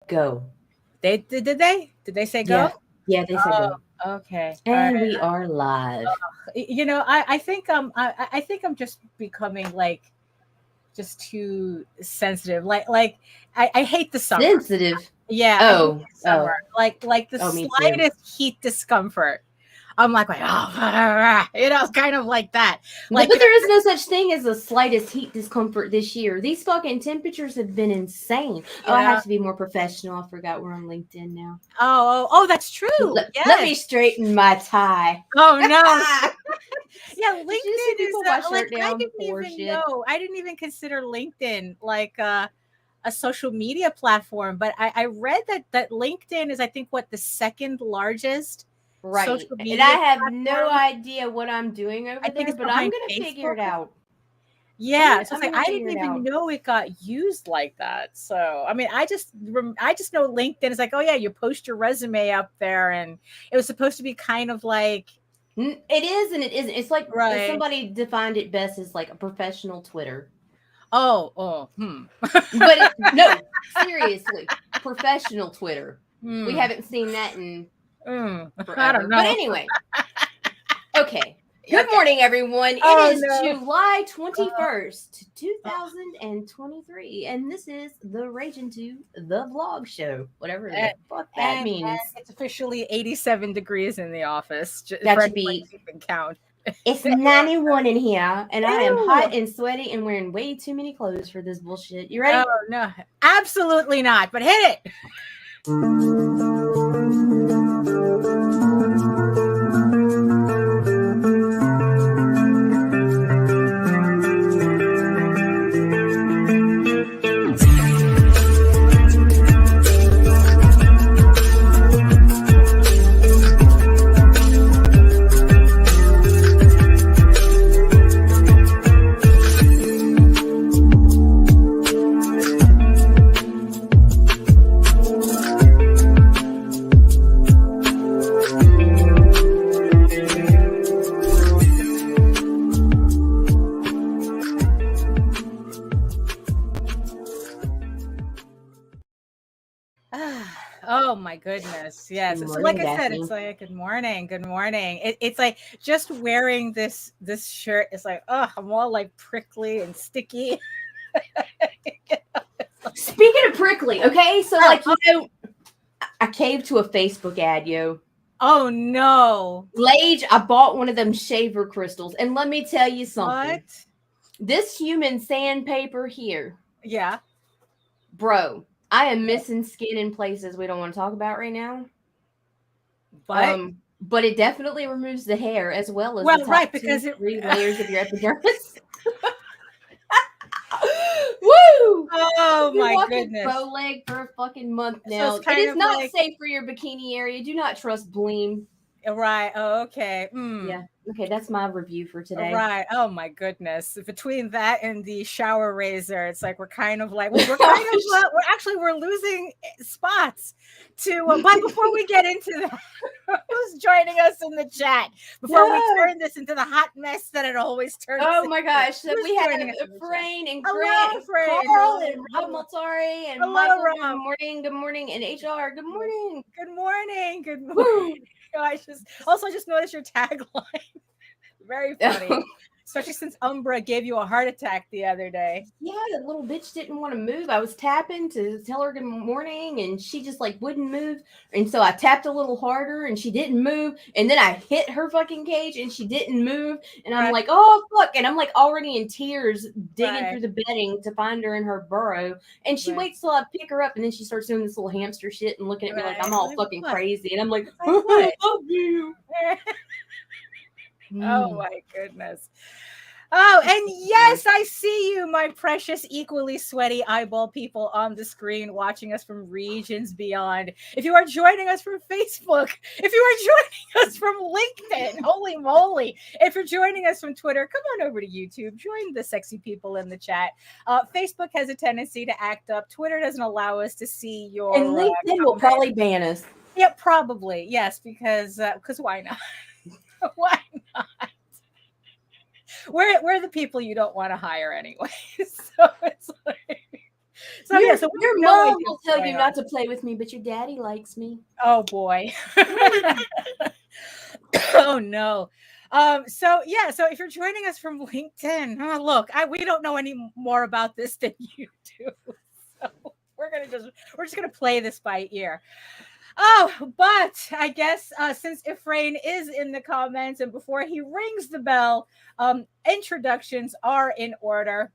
go. Did they say go? Yeah, they said Oh, go. okay. All right. And we are live. I think I'm just becoming like just too sensitive. I hate the summer. Sensitive. Yeah, I hate Oh, the summer. Like the me too. slightest heat discomfort. I'm like, oh, it's kind of like that. But there is no such thing as the slightest heat discomfort this year. These fucking temperatures have been insane. Oh, I have to be more professional. I forgot we're on LinkedIn now. Oh, that's true. Let me straighten my tie. Oh no. Yeah, LinkedIn is like I didn't even know. I didn't even consider LinkedIn like a social media platform, but I read that LinkedIn is, I think, the second largest social media and I have platform. No idea what I'm doing over there, but I'm gonna figure it out. Yeah, so it's like I didn't even know it got used like that. So I mean, I just know LinkedIn is like, oh yeah, you post your resume up there, and it was supposed to be kind of like. It is and it isn't. It's like somebody defined it best as like a professional Twitter. But no, seriously, professional Twitter. We haven't seen that in forever. I don't know. But anyway, okay. Good morning, everyone. It is July 21st, 2023, and this is the Ragin 2, the vlog show, whatever the fuck that means. And it's officially 87 degrees in the office. That should be count. It's 91 in here, and I am hot and sweaty and wearing way too many clothes for this bullshit. You ready? Oh, no, absolutely not, but hit it. Oh my goodness. Yes. So like I said, it's like, good morning. It's like just wearing this shirt is like, oh, I'm all like prickly and sticky. Speaking of prickly, okay, so like, I caved to a Facebook ad, yo. Oh no. Lage, I bought one of them shaver crystals, and let me tell you something. What? This human sandpaper here. Yeah. Bro, I am missing skin in places we don't want to talk about right now. But it definitely removes the hair as well as the top because 3 layers of your epidermis. Woo! Oh my goodness! Bow leg for a fucking month now. So it is not safe for your bikini area. Do not trust Bleem. Right. Oh, okay. Yeah. Okay, that's my review for today. Right. Oh my goodness. Between that and the shower razor, it's like we're kind of like we're losing spots to. But before we get into that, who's joining us in the chat before we turn this into the hot mess that it always turns? Oh my gosh! So we have Frain and Grant, and Carl and Rob Maltari and Michael. Good morning, and HR. Good morning. Good morning. I just noticed your tagline. Very funny. Especially since Umbra gave you a heart attack the other day. Yeah, the little bitch didn't want to move. I was tapping to tell her good morning, and she just like wouldn't move. And so I tapped a little harder, and she didn't move. And then I hit her fucking cage, and she didn't move. And I'm like, oh fuck! And I'm like already in tears, digging through the bedding to find her in her burrow. And she waits till I pick her up, and then she starts doing this little hamster shit and looking at me like I'm all fucking crazy. And I'm like, I love you. Oh my goodness. Oh, and yes, I see you, my precious, equally sweaty eyeball people on the screen watching us from regions beyond. If you are joining us from Facebook, if you are joining us from LinkedIn, holy moly. If you're joining us from Twitter, come on over to YouTube. Join the sexy people in the chat. Facebook has a tendency to act up. Twitter doesn't allow us to see your. And LinkedIn will probably ban us. Yeah, probably. Yes, because why not? Why not? We're the people you don't want to hire anyway. So it's like, So your, yeah, so your we have no mom idea will what's tell going you on. not to play with me, but your daddy likes me. Oh boy. Oh no. So yeah, so if you're joining us from LinkedIn, look, we don't know any more about this than you do. So we're just gonna play this by ear. Oh, but I guess since Ephraim is in the comments and before he rings the bell, introductions are in order.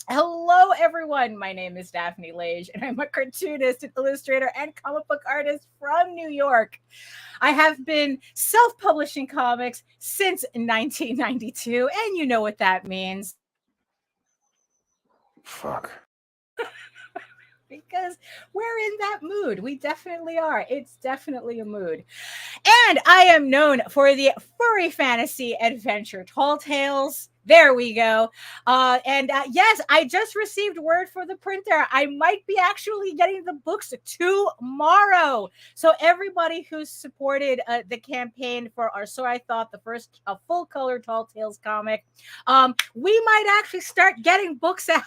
Hello, everyone. My name is Daphne Lage, and I'm a cartoonist, an illustrator, and comic book artist from New York. I have been self-publishing comics since 1992, and you know what that means. Fuck. Because we're in that mood. We definitely are. It's definitely a mood. And I am known for the furry fantasy adventure Tall Tales. There we go. And yes, I just received word for the printer. I might be actually getting the books tomorrow. So everybody who's supported the campaign for our So I Thought, the first full color Tall Tales comic, we might actually start getting books out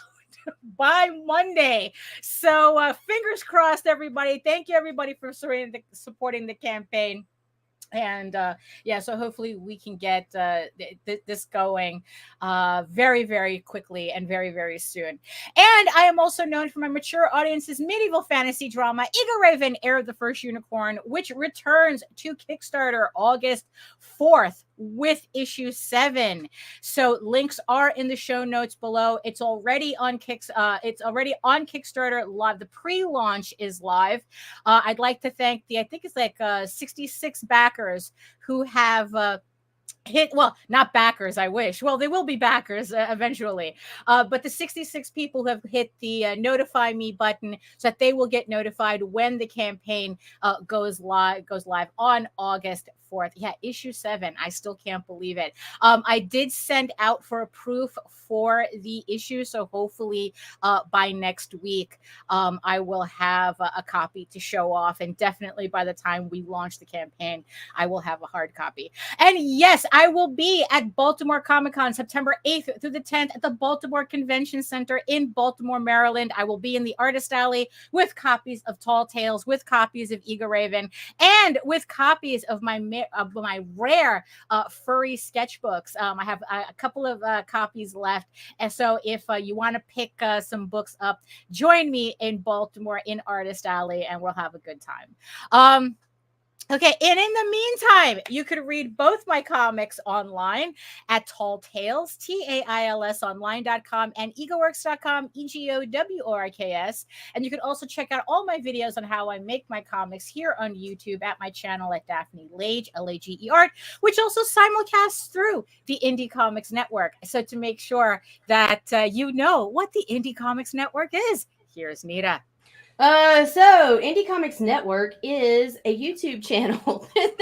by Monday. So fingers crossed, everybody. Thank you, everybody, for supporting the campaign. And yeah, so hopefully we can get this going very, very quickly and very, very soon. And I am also known for my mature audience's medieval fantasy drama, Eagle Raven, Heir of the First Unicorn, which returns to Kickstarter August 4th with issue 7. So links are in the show notes below. It's already on Kickstarter live. The pre-launch is live. I'd like to thank I think it's like 66 backers who have hit, well, not backers, I wish. Well, they will be backers eventually. But the 66 people who have hit the notify me button so that they will get notified when the campaign goes live on August 4th. Yeah, issue 7. I still can't believe it. I did send out for a proof for the issue, so hopefully by next week I will have a copy to show off, and definitely by the time we launch the campaign I will have a hard copy. And yes, I will be at Baltimore Comic-Con September 8th through the 10th at the Baltimore Convention Center in Baltimore, Maryland. I will be in the Artist Alley with copies of Tall Tales, with copies of Eagle Raven, and with copies of my rare furry sketchbooks. I have a couple of copies left. And so if you want to pick some books up, join me in Baltimore in Artist Alley and we'll have a good time. Okay, and in the meantime, you could read both my comics online at Tall Tales, TAILS online.com, and egoworks.com, EGOWORKS. And you can also check out all my videos on how I make my comics here on YouTube at my channel at Daphne Lage, Lage Art, which also simulcasts through the Indie Comics Network. So to make sure that you know what the Indie Comics Network is, here's Nita. So Indie Comics Network is a YouTube channel and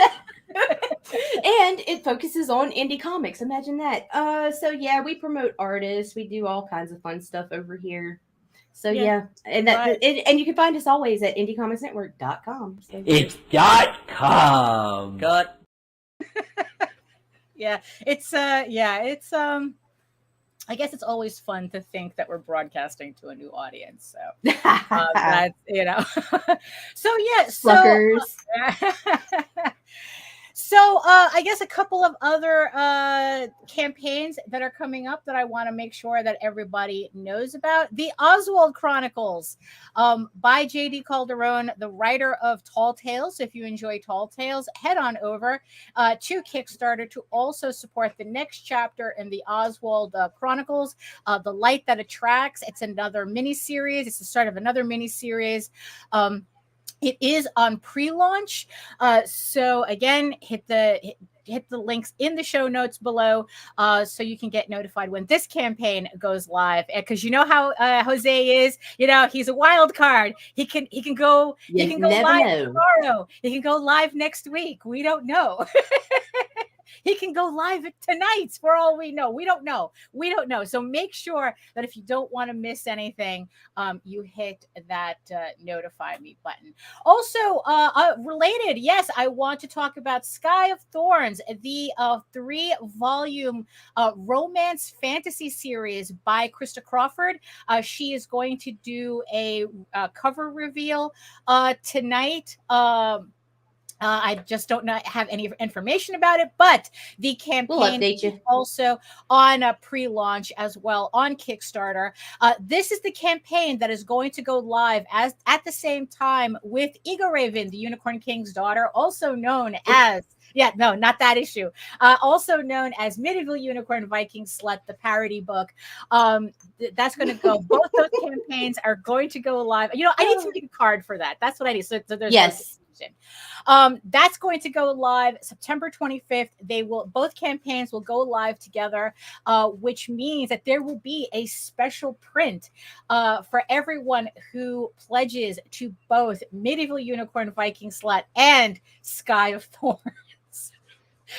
it focuses on indie comics. Imagine that. So yeah, we promote artists. We do all kinds of fun stuff over here. So yeah, and and you can find us always at indiecomicsnetwork.com. So. It's .com. Cut. Yeah, it's I guess it's always fun to think that we're broadcasting to a new audience. So that's, you know. So yeah, Suckers. So I guess a couple of other campaigns that are coming up that I want to make sure that everybody knows about. The Oswald Chronicles by J.D. Calderon, the writer of Tall Tales. So if you enjoy Tall Tales, head on over to Kickstarter to also support the next chapter in the Oswald Chronicles, The Light That Attracts. It's another mini-series. It's the start of another mini-series. It is on pre-launch. So again, hit the links in the show notes below so you can get notified when this campaign goes live. Because you know how Jose is. You know, he's a wild card. He can go live tomorrow. He can go live next week. We don't know. He can go live tonight for all we know. We don't know. So make sure that if you don't want to miss anything, you hit that notify me button. Also, related, yes, I want to talk about Sky of Thorns, the 3-volume romance fantasy series by Krista Crawford. She is going to do a cover reveal tonight. I just don't have any information about it, but the campaign is also on a pre-launch as well on Kickstarter. This is the campaign that is going to go live at the same time with Ego Raven, the Unicorn King's daughter, also known as not that issue. Also known as Medieval Unicorn Viking Slut, the parody book. That's going to go. Both those campaigns are going to go live. You know, I need to make a card for that. That's what I need. So there's that's going to go live September 25th. Both campaigns will go live together, which means that there will be a special print for everyone who pledges to both Medieval Unicorn Viking Slut and Sky of Thorns.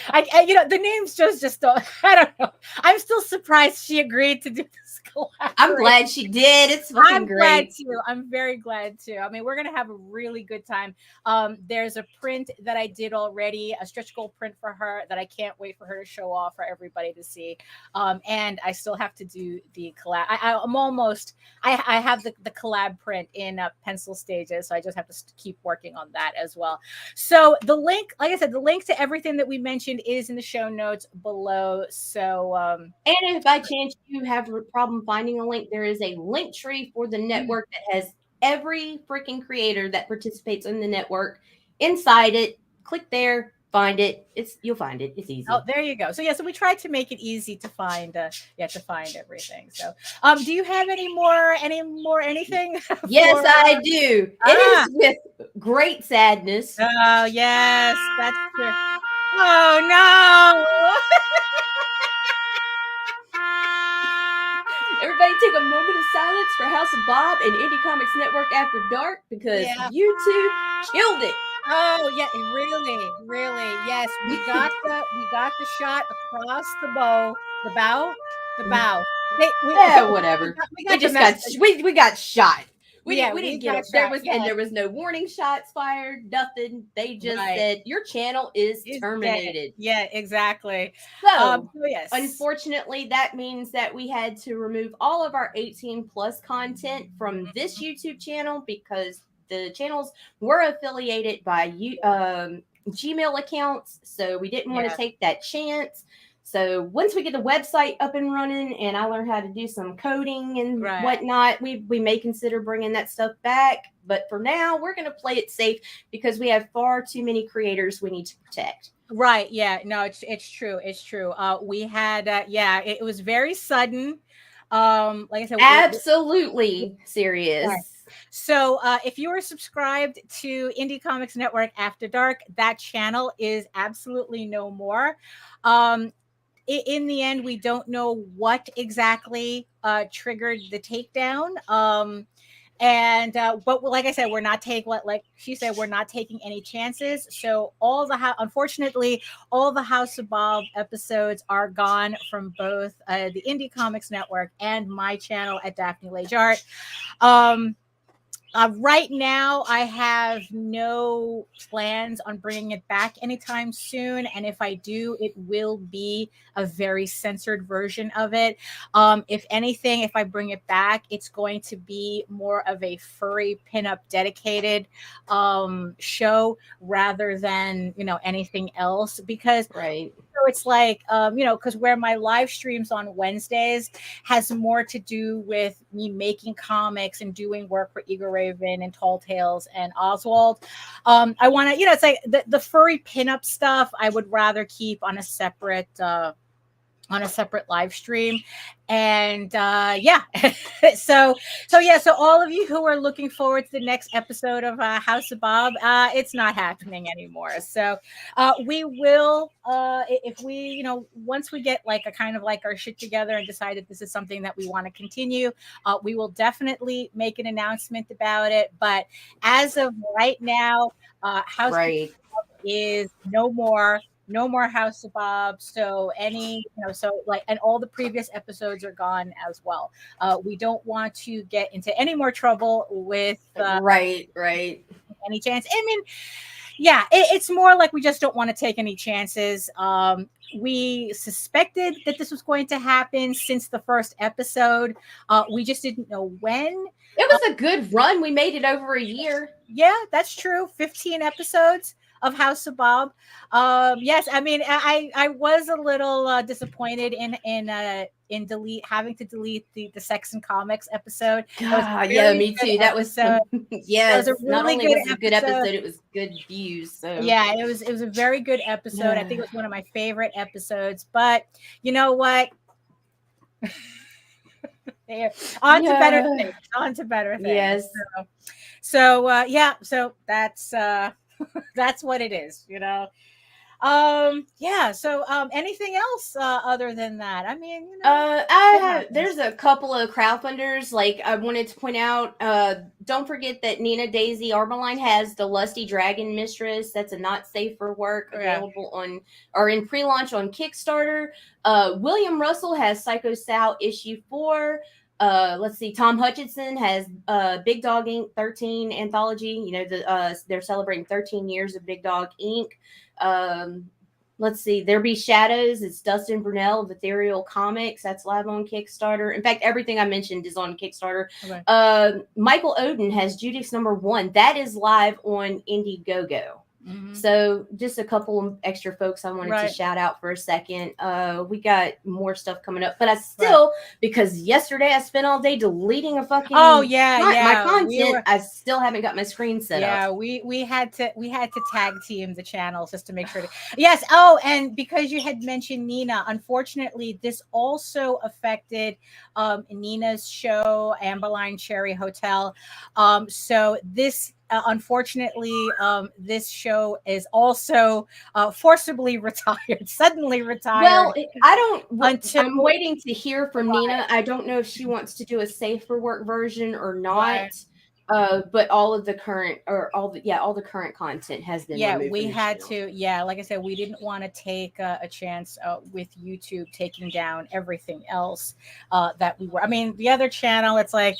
I the names just don't. I don't know. I'm still surprised she agreed to do this collaboration. I'm glad she did. It's fucking great. I'm glad too. I'm very glad too. I mean, we're gonna have a really good time. There's a print that I did already, a stretch goal print for her that I can't wait for her to show off for everybody to see. And I still have to do the collab. I have the collab print in pencil stages, so I just have to keep working on that as well. So the link, like I said, the link to everything that we mentioned is in the show notes below. So and if by chance you have a problem finding a link, there is a link tree for the network that has every freaking creator that participates in the network inside it. Click there, find it. You'll find it. It's easy. Oh, there you go. So so we tried to make it easy to find everything. So do you have anything? Yes, I do. It is with great sadness. Oh yes, that's true. Oh no. Everybody take a moment of silence for House of Bob and Indie Comics Network After Dark, because YouTube killed it. Oh yeah, really. Yes, we got the shot across the bow. Whatever. We got shot. We didn't get it. There was no warning shots fired, nothing. They just said your channel is terminated. Yeah, exactly. So yes. Unfortunately, that means that we had to remove all of our 18+ content from this YouTube channel, because the channels were affiliated by Gmail accounts. So we didn't want to take that chance. So once we get the website up and running and I learn how to do some coding and whatnot, we may consider bringing that stuff back. But for now, we're going to play it safe because we have far too many creators we need to protect. Right. Yeah. No, it's true. It's true. We had, it was very sudden. Like I said, absolutely serious. Right. So if you are subscribed to Indie Comics Network After Dark, that channel is absolutely no more. In the end, we don't know what exactly triggered the takedown. But like I said, we're not taking any chances. So unfortunately, all the House of Bob episodes are gone from both the Indie Comics Network and my channel at Daphne Lage Art. Right now, I have no plans on bringing it back anytime soon. And if I do, it will be a very censored version of it. If anything, if I bring it back, it's going to be more of a furry pinup dedicated show rather than, anything else. Because it's like, because where my live streams on Wednesdays has more to do with me making comics and doing work for Ego Raven and Tall Tales and Oswald. I want to, it's like the furry pinup stuff I would rather keep on a separate live stream. And so all of you who are looking forward to the next episode of House of Bob, it's not happening anymore. So we will, if we, once we get like a kind of like our shit together and decide that this is something that we want to continue, we will definitely make an announcement about it. But as of right now, House of Bob is no more. no more House of Bob. So and all the previous episodes are gone as well. We don't want to get into any more trouble with right. any chance. I mean, yeah, it's more like we just don't want to take any chances. We suspected that this was going to happen since the first episode. We just didn't know when. It was a good run. We made it over a year. Yeah, that's true. 15 episodes of House of Bob. Yes, I mean, I was a little disappointed in having to delete the Sex and Comics episode. God, yeah, me too. That was yes. It was a really not only good was it a good episode, it was good views. So yeah, it was a very good episode. I think it was one of my favorite episodes. But you know what? On to better things. On to better things. Yes. So that's that's what it is, So anything else other than that? I mean, there's a couple of crowdfunders. Like, I wanted to point out, don't forget that Nina Daisy Aberlein has the Lusty Dragon Mistress. That's a not safe for work, available in pre-launch on Kickstarter. William Russell has Psycho Sal issue 4. Let's see. Tom Hutchinson has Big Dog Inc. 13 anthology. They're celebrating 13 years of Big Dog Inc. Let's see. There Be Shadows. It's Dustin Brunel of Ethereal Comics. That's live on Kickstarter. In fact, everything I mentioned is on Kickstarter. Okay. Michael Oden has Judas #1. That is live on Indiegogo. Mm-hmm. So just a couple of extra folks I wanted to shout out for a second. We got more stuff coming up, but I still, because yesterday I spent all day deleting a fucking my content. I still haven't got my screen set up. Yeah, we had to tag team the channels just to make sure. Yes. Oh, and because you had mentioned Nina, unfortunately, this also affected Nina's show, Aberlein Cherry Hotel. So this. Unfortunately, this show is also forcibly suddenly retired. Well, I'm waiting to hear from Nina. I don't know if she wants to do a safe for work version or not. Right. But all of the current content has been removed. We had to. Yeah, like I said, we didn't want to take a chance with YouTube taking down everything else that we were. I mean, the other channel, it's like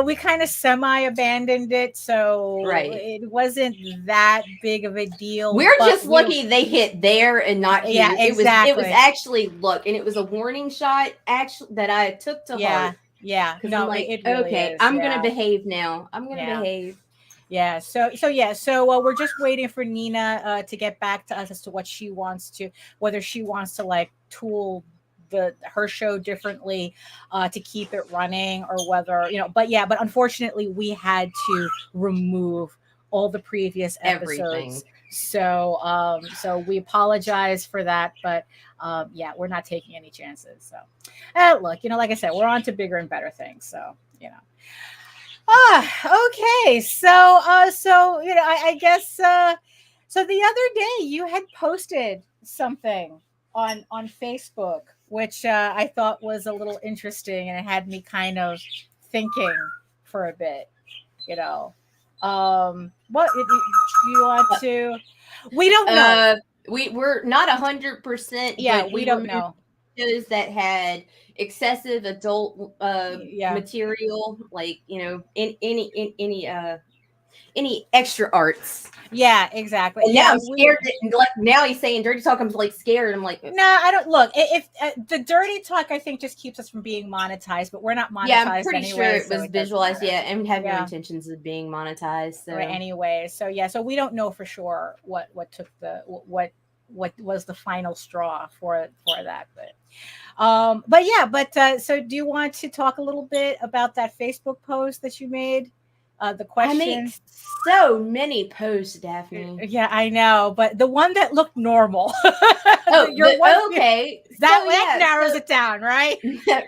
we kind of semi-abandoned it, so it wasn't that big of a deal. We're just lucky they hit there and not here. Yeah, exactly. It was actually and it was a warning shot that I took to heart. Yeah, no, I'm like, it really is. I'm gonna behave now. I'm gonna behave. Yeah. So we're just waiting for Nina to get back to us as to what she wants to, whether she wants to like tool her show differently to keep it running, or whether But unfortunately, we had to remove all the previous episodes. Everything. So we apologize for that, but we're not taking any chances. So look, like I said, we're on to bigger and better things. So okay. So I guess so the other day you had posted something on Facebook, which I thought was a little interesting, and it had me kind of thinking for a bit. What you want to? We don't know. We're not 100%. Yeah, we don't know. Shows that had excessive adult material, like in any extra arts. Yeah, exactly. And now I'm scared. Now he's saying dirty talk. I'm like scared. I'm like, no, I don't. Look, if the dirty talk, I think just keeps us from being monetized, but we're not monetized. Yeah, I'm pretty anyway, sure it was visualized. Yeah, and have no intentions of being monetized. So anyway, so we don't know for sure what took what was the final straw for that, so do you want to talk a little bit about that Facebook post that you made? The question. I make so many posts, Daphne. Yeah, I know, but the one that looked normal. Okay. That narrows it down, right?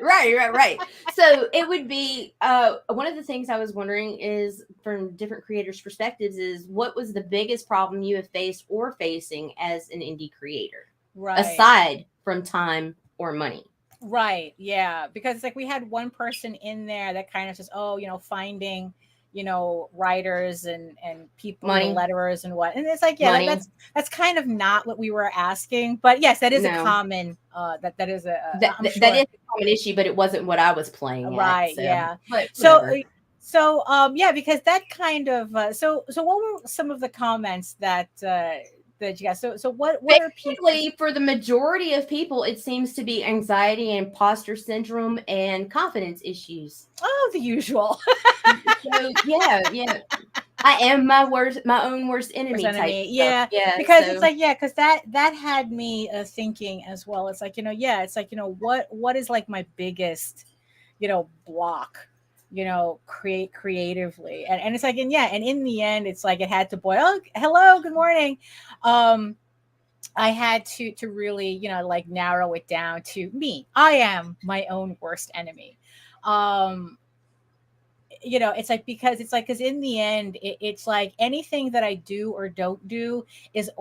Right. So it would be one of the things I was wondering is, from different creators' perspectives, is what was the biggest problem you have faced or facing as an indie creator, aside from time or money? Right. Yeah, because we had one person in there that kind of says, finding writers and people, Money. letterers and what. And it's like, Money. that's kind of not what we were asking. But yes, that is a No. common, that is that I'm sure. is a common issue, but it wasn't what I was playing Right. at, so. Yeah. But So yeah, because that kind of so what were some of the comments that you got? So what are people? Basically, for the majority of people, it seems to be anxiety, imposter syndrome, and confidence issues. Oh, the usual. So yeah, I am my own worst enemy type. Yeah, yeah. Because so. it's like, yeah, because that had me thinking as well. It's like, yeah, it's like, what is like my biggest, block, creatively, and it's like, and in the end, it's like it had to boil. Oh, hello, good morning. I had to really, like narrow it down to me. I am my own worst enemy. It's like, because in the end, it's like anything that I do or don't do is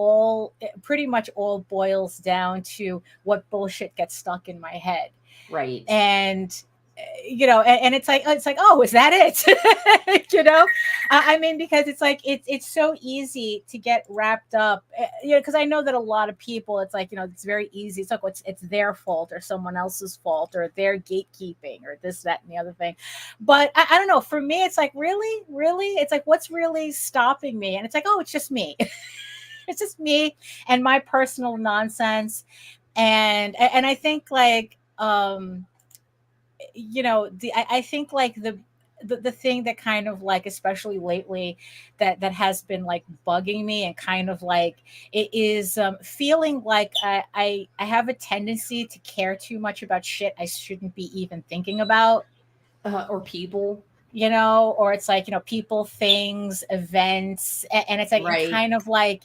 pretty much all boils down to what bullshit gets stuck in my head. Right. And and it's like, oh, is that it? I mean, because it's like it's so easy to get wrapped up, because I know that a lot of people, it's like, it's very easy. It's like it's their fault or someone else's fault or their gatekeeping or this, that, and the other thing. But I don't know. For me, it's like, really, it's like, what's really stopping me? And it's like, oh, it's just me. It's just me and my personal nonsense. And I think like, I think like the thing that kind of like, especially lately, that has been like bugging me and kind of like it is feeling like I have a tendency to care too much about shit I shouldn't be even thinking about, or people, or it's like, people, things, events, and it's like, right. kind of like,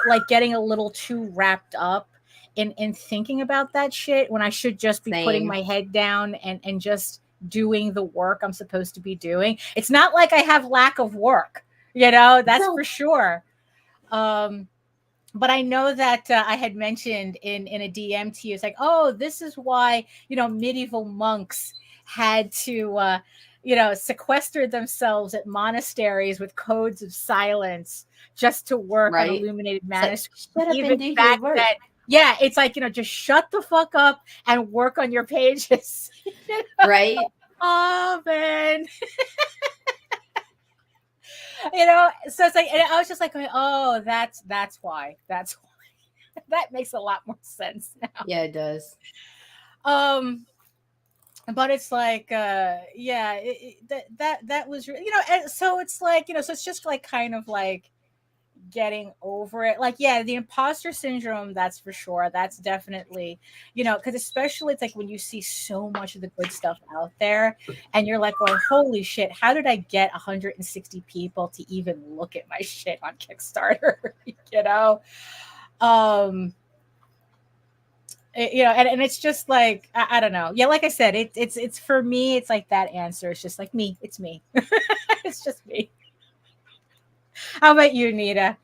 like getting a little too wrapped up in thinking about that shit when I should just be putting my head down and just doing the work I'm supposed to be doing. It's not like I have lack of work, that's for sure. But I know that I had mentioned in a DM to you, it's like, oh, this is why, medieval monks had to, sequester themselves at monasteries with codes of silence just to work on illuminated manuscripts. Like, shut up and do your work. Yeah, it's like, just shut the fuck up and work on your pages. Right? Oh, man. So it's like, and I was just like, oh, that's why. That's why. That makes a lot more sense now. Yeah, it does. But it's like, that was, and so it's like, so it's just like kind of like getting over it. Like, yeah, the imposter syndrome, that's for sure. That's definitely, because especially it's like when you see so much of the good stuff out there and you're like, well, holy shit, how did I get 160 people to even look at my shit on Kickstarter? And it's just like, I don't know. Yeah, like I said, it's for me, it's like that answer. It's just like me. It's me. It's just me. How about you, Nita?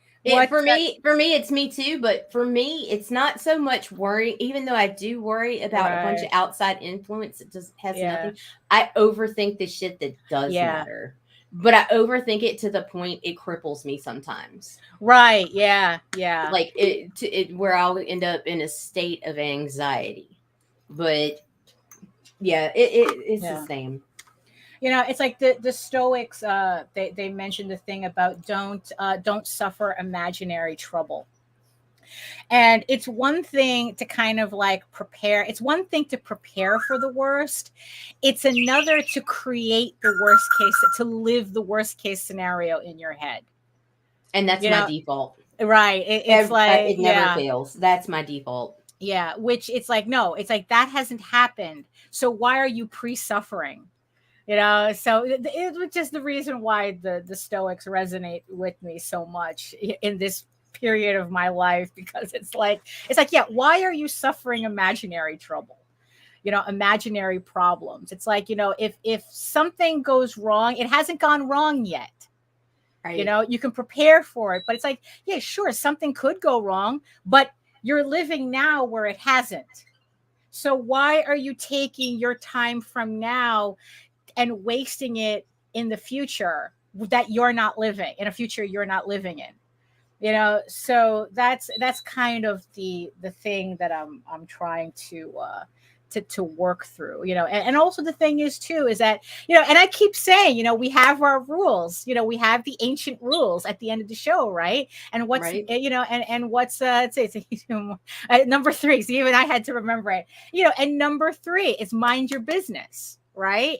For me, it's me too. But for me, it's not so much worry. Even though I do worry about a bunch of outside influence, it just has nothing. I overthink the shit that does matter. But I overthink it to the point it cripples me sometimes. Right. Yeah. Like it where I'll end up in a state of anxiety. But yeah, it's the same. It's like the Stoics. They mentioned the thing about don't suffer imaginary trouble. And it's one thing to kind of like prepare. It's one thing to prepare for the worst. It's another to create the worst case, to live the worst case scenario in your head. And that's my default. Right. It never fails. That's my default. Yeah. Which it's like, no, it's like that hasn't happened. So why are you pre-suffering? So it was just the reason why the Stoics resonate with me so much in this period of my life, because it's like, yeah, why are you suffering imaginary trouble? Imaginary problems. It's like, if something goes wrong, it hasn't gone wrong yet. Right. You can prepare for it, but it's like, yeah, sure, something could go wrong, but you're living now where it hasn't. So why are you taking your time from now and wasting it in the future that you're not living in, a future you're not living in. You know, so that's kind of the thing that I'm trying to work through, you know. And also the thing is too is that, you know, and I keep saying, you know, we have our rules, you know, we have the ancient rules at the end of the show, right? And what's Right. you know, and what's it's number 3, so even I had to remember it, you know. And number 3 is mind your business, right?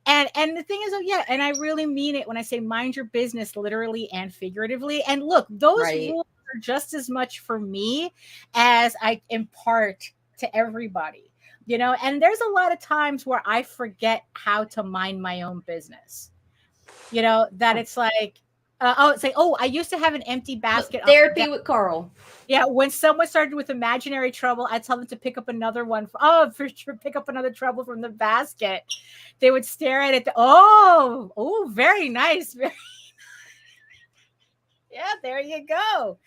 And the thing is, oh yeah, and I really mean it when I say mind your business, literally and figuratively. And look, those Right. rules are just as much for me as I impart to everybody, you know. And there's a lot of times where I forget how to mind my own business, you know, that it's like, it's like, oh, I used to have an empty basket. Therapy with Carl. Yeah, when someone started with imaginary trouble, I tell them to pick up another one. Pick up another trouble from the basket. They would stare at it. Very nice. Yeah, there you go.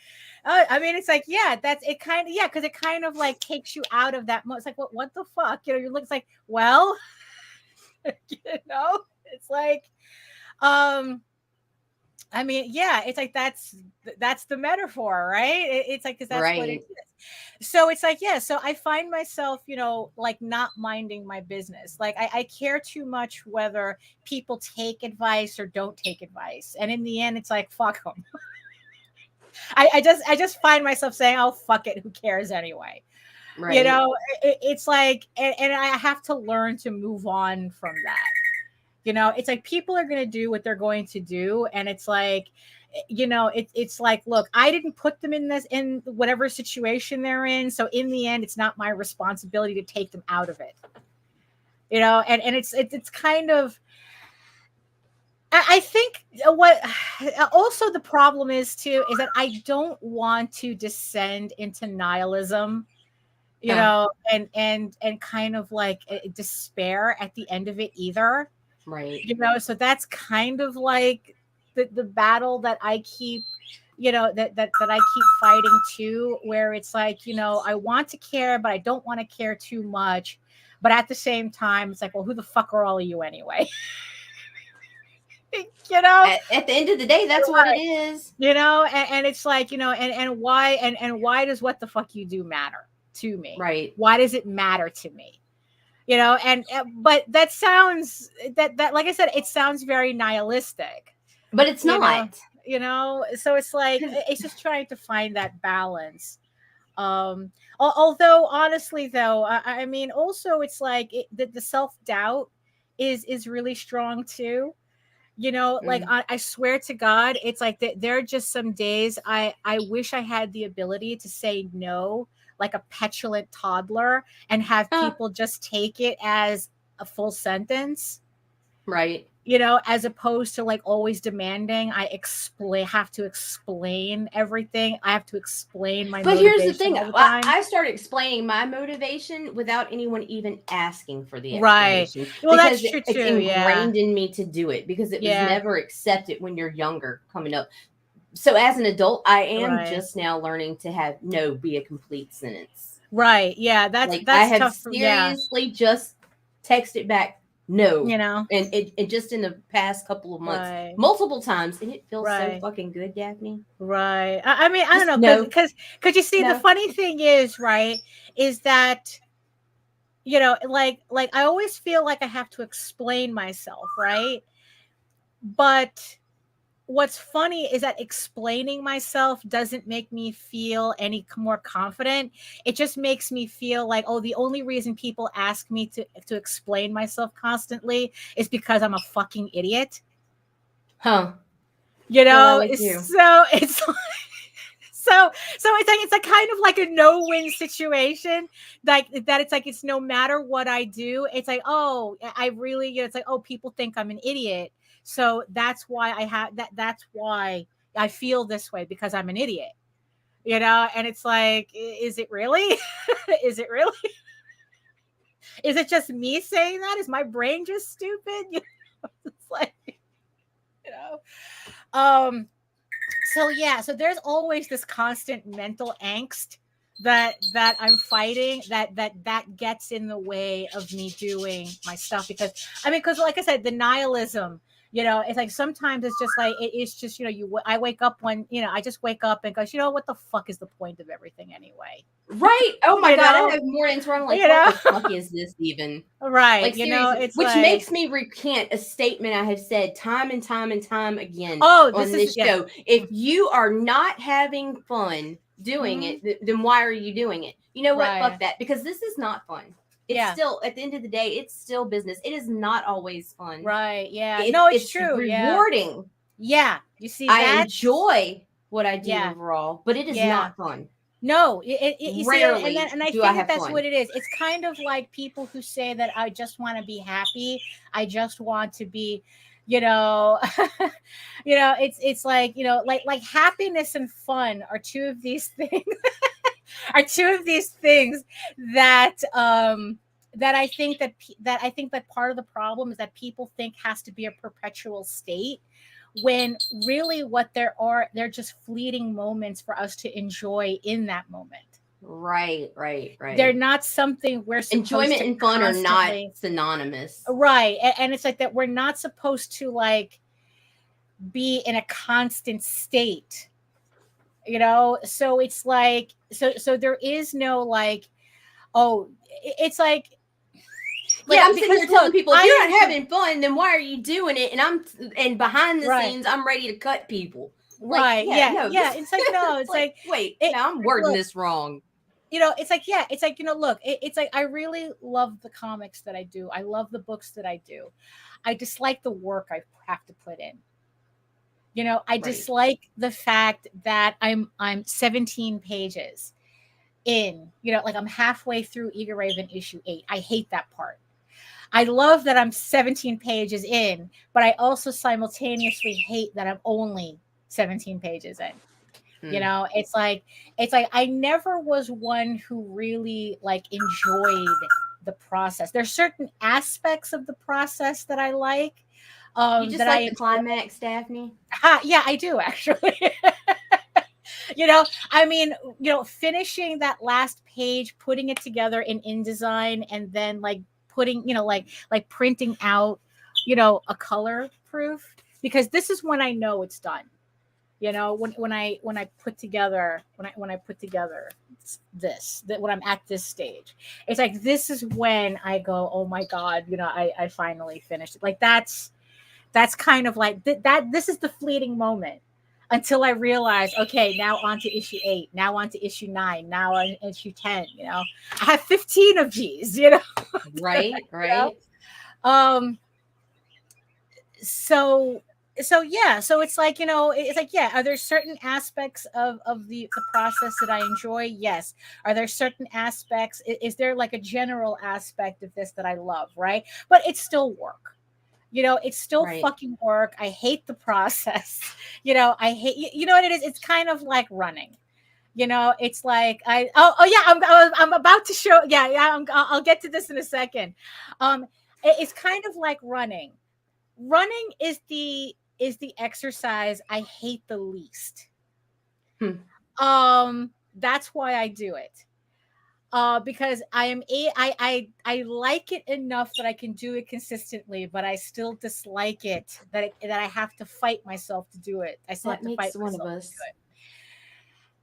I mean, it's like, yeah, that's it. Kind of, yeah, because it kind of like takes you out of that. It's like, what the fuck? You know, you look like, well, you know, it's like, I mean, yeah, it's like that's the metaphor, right? It's like, because that's what it is. So it's like, yeah, so I find myself, you know, like not minding my business. Like I care too much whether people take advice or don't take advice, and in the end, it's like, fuck them. I just find myself saying, oh, fuck it, who cares anyway? Right. You know, it's like, and I have to learn to move on from that. You know, it's like people are going to do what they're going to do. And it's like, you know, it's like, look, I didn't put them in whatever situation they're in. So in the end, it's not my responsibility to take them out of it. You know, and it's kind of, I think what also the problem is too, is that I don't want to descend into nihilism, you know, and kind of like despair at the end of it either. Right. You know, so that's kind of like the battle that I keep, you know, that I keep fighting too, where it's like, you know, I want to care, but I don't want to care too much. But at the same time, it's like, well, who the fuck are all of you anyway? You know, at the end of the day, that's what it is. You know, and it's like, you know, and why does what the fuck you do matter to me? Right. Why does it matter to me? You know, but that sounds that like I said, it sounds very nihilistic, but it's not. You know, so it's like it's just trying to find that balance. Although honestly, though, I mean, also it's like the self-doubt is really strong too. You know, like I swear to God, it's like there are just some days I wish I had the ability to say no, like a petulant toddler, and have people just take it as a full sentence. Right. You know, as opposed to like always demanding I have to explain everything. I have to explain my motivation. But here's the thing. I started explaining my motivation without anyone even asking for the explanation. Right. Well, that's true too. It's ingrained in me to do it because it was never accepted when you're younger coming up. So as an adult, I am just now learning to have no be a complete sentence. Right. Yeah. That's I have tough seriously just texted back no, you know, and it just in the past couple of months, multiple times, and it feels so fucking good, Daphne. Right. I mean, I don't know, because you see, the funny thing is, right, is that, you know, like I always feel like I have to explain myself, right? But what's funny is that explaining myself doesn't make me feel any more confident. It just makes me feel like, oh, the only reason people ask me to explain myself constantly is because I'm a fucking idiot. Huh. You know, so it's so it's like kind of like a no-win situation. Like that, it's like it's no matter what I do, it's like, oh, I really, you know, it's like, oh, people think I'm an idiot. So that's why I have that. That's why I feel this way, because I'm an idiot, you know? And it's like, is it really? Is it really? Is it just me saying that? Is my brain just stupid? You know? It's like, you know? So yeah, so there's always this constant mental angst that I'm fighting that gets in the way of me doing my stuff, because I mean, because like I said, the nihilism, You know, it's like sometimes it's just like it's just, you know, I wake up I just wake up and goes, you know, what the fuck is the point of everything anyway? Right. Oh my You God. know? I have mornings where I'm like, You what know? the fuck is this even? Right. Like, You know, seriously, it's which like, makes me recant a statement I have said time and time and time again oh, on this yeah. show. If you are not having fun doing it, then why are you doing it? You know what? Right. Fuck that. Because this is not fun. It's still, at the end of the day, it's still business. It is not always fun. Right. Yeah. No, it's true. Rewarding. Yeah. You see, I enjoy what I do Yeah. overall, but it is Yeah. not fun. No, you Rarely see, and I do think I have that's fun. what it is. It's kind of like people who say that I just want to be happy. I just want to be, you know, you know, it's like, you know, like happiness and fun are two of these things that that I think that part of the problem is that people think has to be a perpetual state, when really what they're just fleeting moments for us to enjoy in that moment. Right. They're not something we're supposed enjoyment to and fun are not constantly- synonymous. Right. And it's like that we're not supposed to like be in a constant state, you know? So it's like, so there is no like, oh, it's like, yeah, I'm sitting here telling people, if you're not having fun, then why are you doing it? And behind the scenes, I'm ready to cut people. Like, right. Yeah. It's like, no, it's like, wait, now I'm wording this wrong. You know, it's like, it's like, you know, look, it's like, I really love the comics that I do. I love the books that I do. I dislike the work I have to put in. You know, I dislike the fact that I'm 17 pages in, you know, like I'm halfway through Eager Raven issue 8. I hate that part. I love that I'm 17 pages in, but I also simultaneously hate that I'm only 17 pages in. You know, it's like I never was one who really like enjoyed the process. There's certain aspects of the process that I like. You just like the climax, Daphne? Yeah, I do actually. You know, I mean, you know, finishing that last page, putting it together in InDesign, and then like putting, you know, like printing out, you know, a color proof, because this is when I know it's done. You know, when I put together when I'm at this stage, it's like this is when I go, oh my God, you know, I finally finished it. Like that's kind of like that. This is the fleeting moment until I realize, okay, now on to issue 8, now on to issue 9, now on issue 10. You know, I have 15 of these. You know, right. You know? So yeah, so it's like, you know, it's like, yeah, are there certain aspects of the process that I enjoy? Yes. Are there certain aspects? Is there like a general aspect of this that I love? Right. But it's still work. You know, it's still fucking work. I hate the process. You know, I hate, you know what it is? It's kind of like running. You know, it's like I'm about to show. I'll get to this in a second. It's kind of like running. Running is the exercise I hate the least. That's why I do it. Because I like it enough that I can do it consistently, but I still dislike it that I have to fight myself to do it. I still have to fight myself to do it.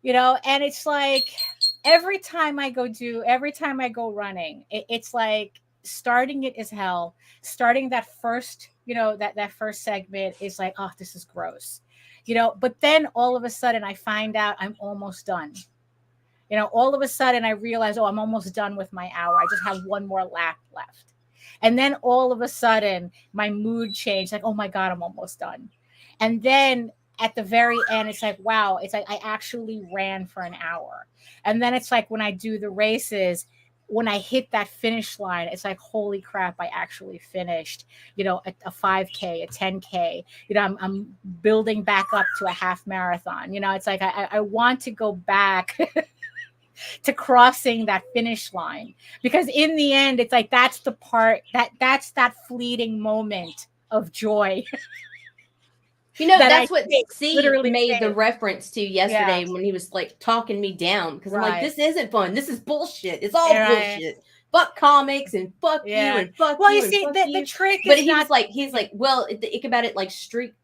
You know, and it's like every time I go running, it's like starting it is hell. Starting that first, you know, that first segment is like, oh, this is gross. You know, but then all of a sudden I find out I'm almost done. You know, all of a sudden I realize, oh, I'm almost done with my hour. I just have one more lap left. And then all of a sudden my mood changed. Like, oh my God, I'm almost done. And then at the very end, it's like, wow, it's like I actually ran for an hour. And then it's like when I do the races, when I hit that finish line, it's like, holy crap, I actually finished, you know, a 5K, a 10K, you know, I'm building back up to a half marathon. You know, it's like, I want to go back to crossing that finish line, because in the end, it's like, that's the part that's that fleeting moment of joy. You know, that's what C made the reference to yesterday when he was like talking me down, because I'm like, this isn't fun. This is bullshit. It's all bullshit. fuck comics and fuck you and fuck you. You see, the trick but is he's like, well, think about it like strength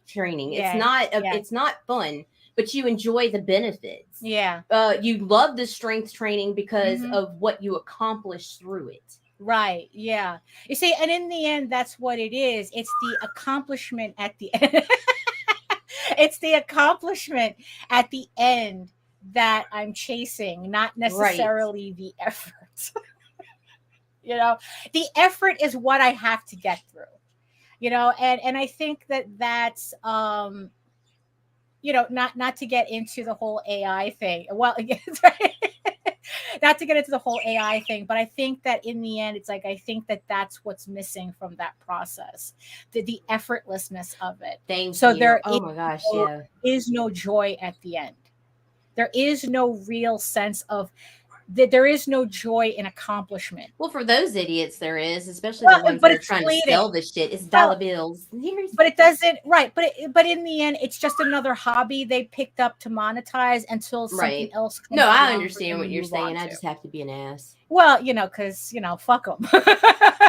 training. It's not fun, but you enjoy the benefits. Yeah. You love the strength training because of what you accomplish through it. Right. Yeah. You see, and in the end, that's what it is. It's the accomplishment at the end. It's the accomplishment at the end that I'm chasing, not necessarily the effort. You know, the effort is what I have to get through, you know, and I think that's, you know, not to get into the whole AI thing. Well, not to get into the whole AI thing, but I think that in the end, it's like, I think that that's what's missing from that process, the effortlessness of it. Thank you. There is no joy at the end. There is no real sense of that. There is no joy in accomplishment. Well, for those idiots, there is, especially the ones that are trying to sell this shit. It's dollar bills. But it doesn't, right. But in the end, it's just another hobby they picked up to monetize until something else comes No, I understand what you're saying. I just have to be an ass. Well, you know, because, you know, fuck them.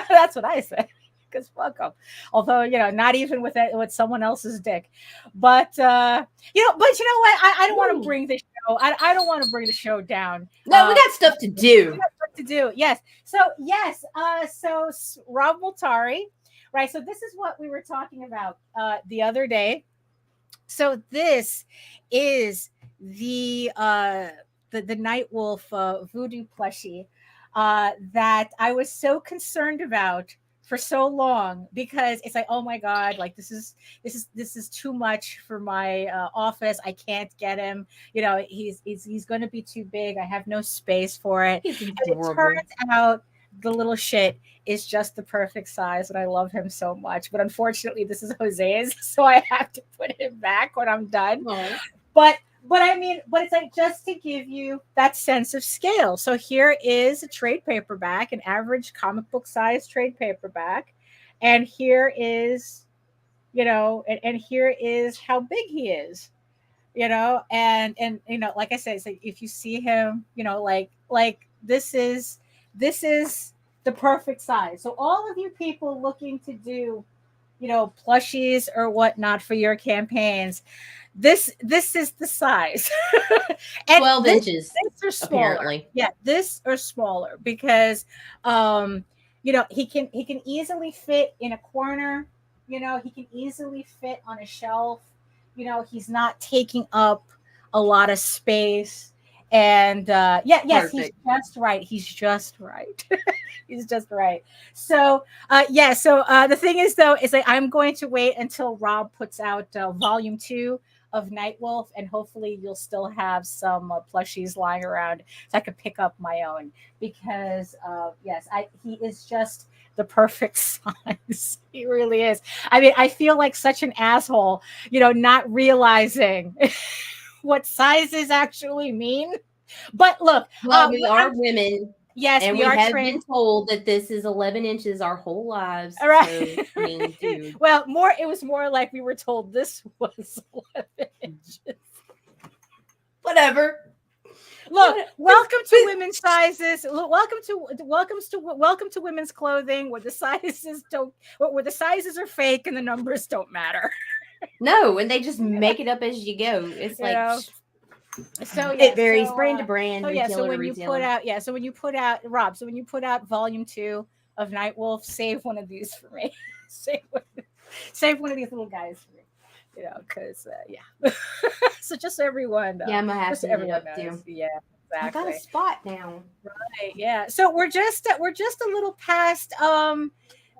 That's what I say. Because fuck them. Although, you know, not even with someone else's dick. But, you know what? I don't want to bring the show. I don't want to bring the show down. No, we got stuff to do. We got stuff to do. Yes. So, so Rob Multari, right? So this is what we were talking about the other day. So this is the Nightwolf voodoo plushie that I was so concerned about for so long, because it's like, oh my God, like this is too much for my office. I can't get him. You know, he's going to be too big. I have no space for it. And it turns out the little shit is just the perfect size, and I love him so much. But unfortunately, this is Jose's, so I have to put him back when I'm done. Oh. But I mean, it's like just to give you that sense of scale. So here is a trade paperback, an average comic book size trade paperback. And here is, you know, and here is how big he is, you know, and you know, like I said, it's like if you see him, you know, like this is the perfect size. So all of you people looking to do, you know, plushies or whatnot for your campaigns, this is the size. And 12 inches. This or smaller. Apparently. Yeah, this or smaller, because you know, he can easily fit in a corner, you know, he can easily fit on a shelf, you know, he's not taking up a lot of space. And yes, he's just right. He's just right. He's just right. So the thing is, though, is like I'm going to wait until Rob puts out volume 2 of Nightwolf, and hopefully you'll still have some plushies lying around so I could pick up my own, because he is just the perfect size. He really is. I mean, I feel like such an asshole, you know, not realizing what sizes actually mean. But look, we are women. Yes, and we have been told that this is 11 inches our whole lives. All right. So, I mean, dude. Well, it was more like we were told this was 11 inches. Whatever. Look, welcome to women's sizes. Welcome to women's clothing, where the sizes are fake and the numbers don't matter. No, and they just make it up as you go. It's like so it varies brand to brand. So when you put out Rob, so when you put out volume 2 of Nightwolf, save one of these for me. save one of these little guys for me. You know, because so just so everyone. I'm gonna have to everyone knows. Yeah, exactly. I got a spot now. Right. Yeah. So we're just a little past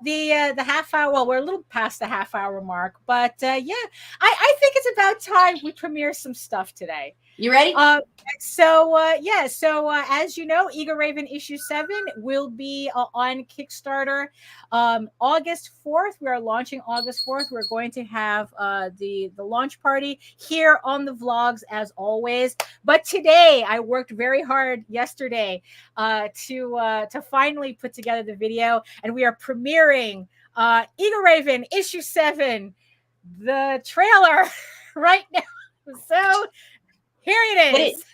the half hour. Well, we're a little past the half hour mark, but I think it's about time we premiere some stuff today. You ready? So as you know, Eagle Raven issue 7 will be on Kickstarter August 4th. We are launching August 4th. We're going to have the launch party here on the vlogs as always. But today I worked very hard yesterday to finally put together the video, and we are premiering Eagle Raven issue 7, the trailer right now. So here it is.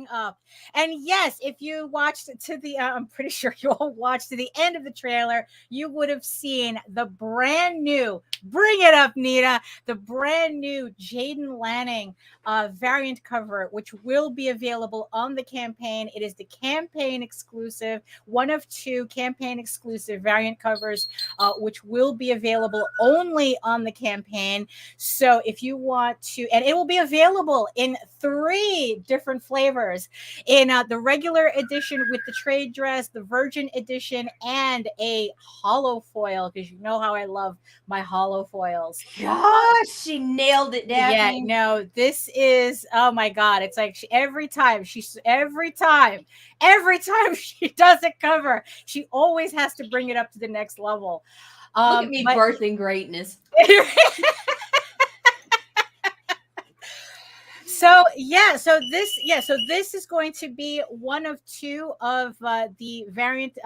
wrapping up. And yes, if you watched to the, I'm pretty sure you all watched to the end of the trailer, you would have seen the brand new, bring it up, Nita, the brand new Jaden Lanning variant cover, which will be available on the campaign. It is the campaign exclusive, one of 2 campaign exclusive variant covers, which will be available only on the campaign. So if you want to, and it will be available in 3 different flavors, in the regular edition with the trade dress, the virgin edition, and a hollow foil, because you know how I love my hollow foils. Gosh, she nailed it, Daphne. Yeah, no, this is, oh my God. It's like every time she does a cover, she always has to bring it up to the next level. Look at me birthing greatness. So this is going to be one of 2 of the variant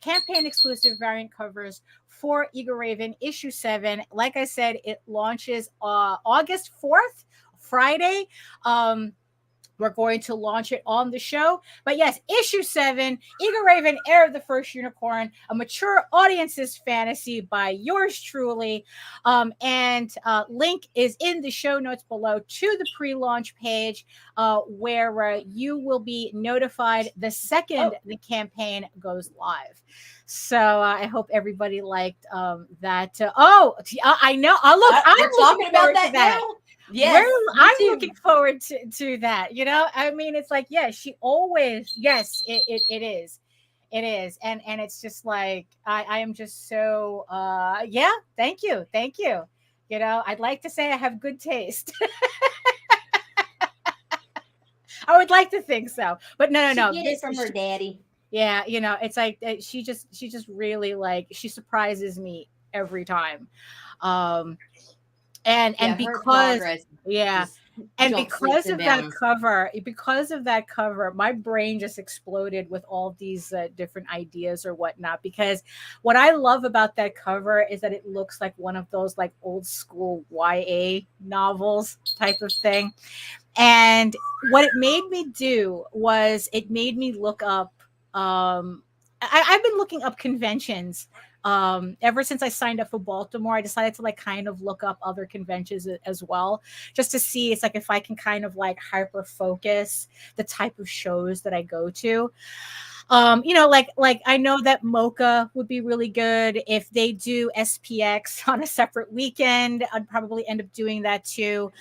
campaign exclusive variant covers for Eager Raven issue 7. Like I said, it launches August 4th, Friday. We're going to launch it on the show. But yes, issue 7, Eager Raven, Heir of the First Unicorn, a mature audience's fantasy by yours truly. And link is in the show notes below to the pre-launch page, where you will be notified the second the campaign goes live. So I hope everybody liked that. I know. Look, I'm talking about that now. Yes, I'm looking forward to that. You know, I mean, it's like, yeah, she always, yes, it is. It is. And it's just like, I am just so, yeah, thank you. You know, I'd like to say I have good taste. I would like to think so, but no. She get it from her daddy. Yeah. You know, it's like, she just really, like, she surprises me every time. And because of that cover, my brain just exploded with all these different ideas or whatnot. Because what I love about that cover is that it looks like one of those like old school YA novels type of thing. And what it made me do was it made me look up. I've been looking up conventions. Ever since I signed up for Baltimore, I decided to like kind of look up other conventions as well, just to see, it's like, if I can kind of like hyper focus the type of shows that I go to. You know, like I know that Mocha would be really good. If they do SPX on a separate weekend, I'd probably end up doing that too.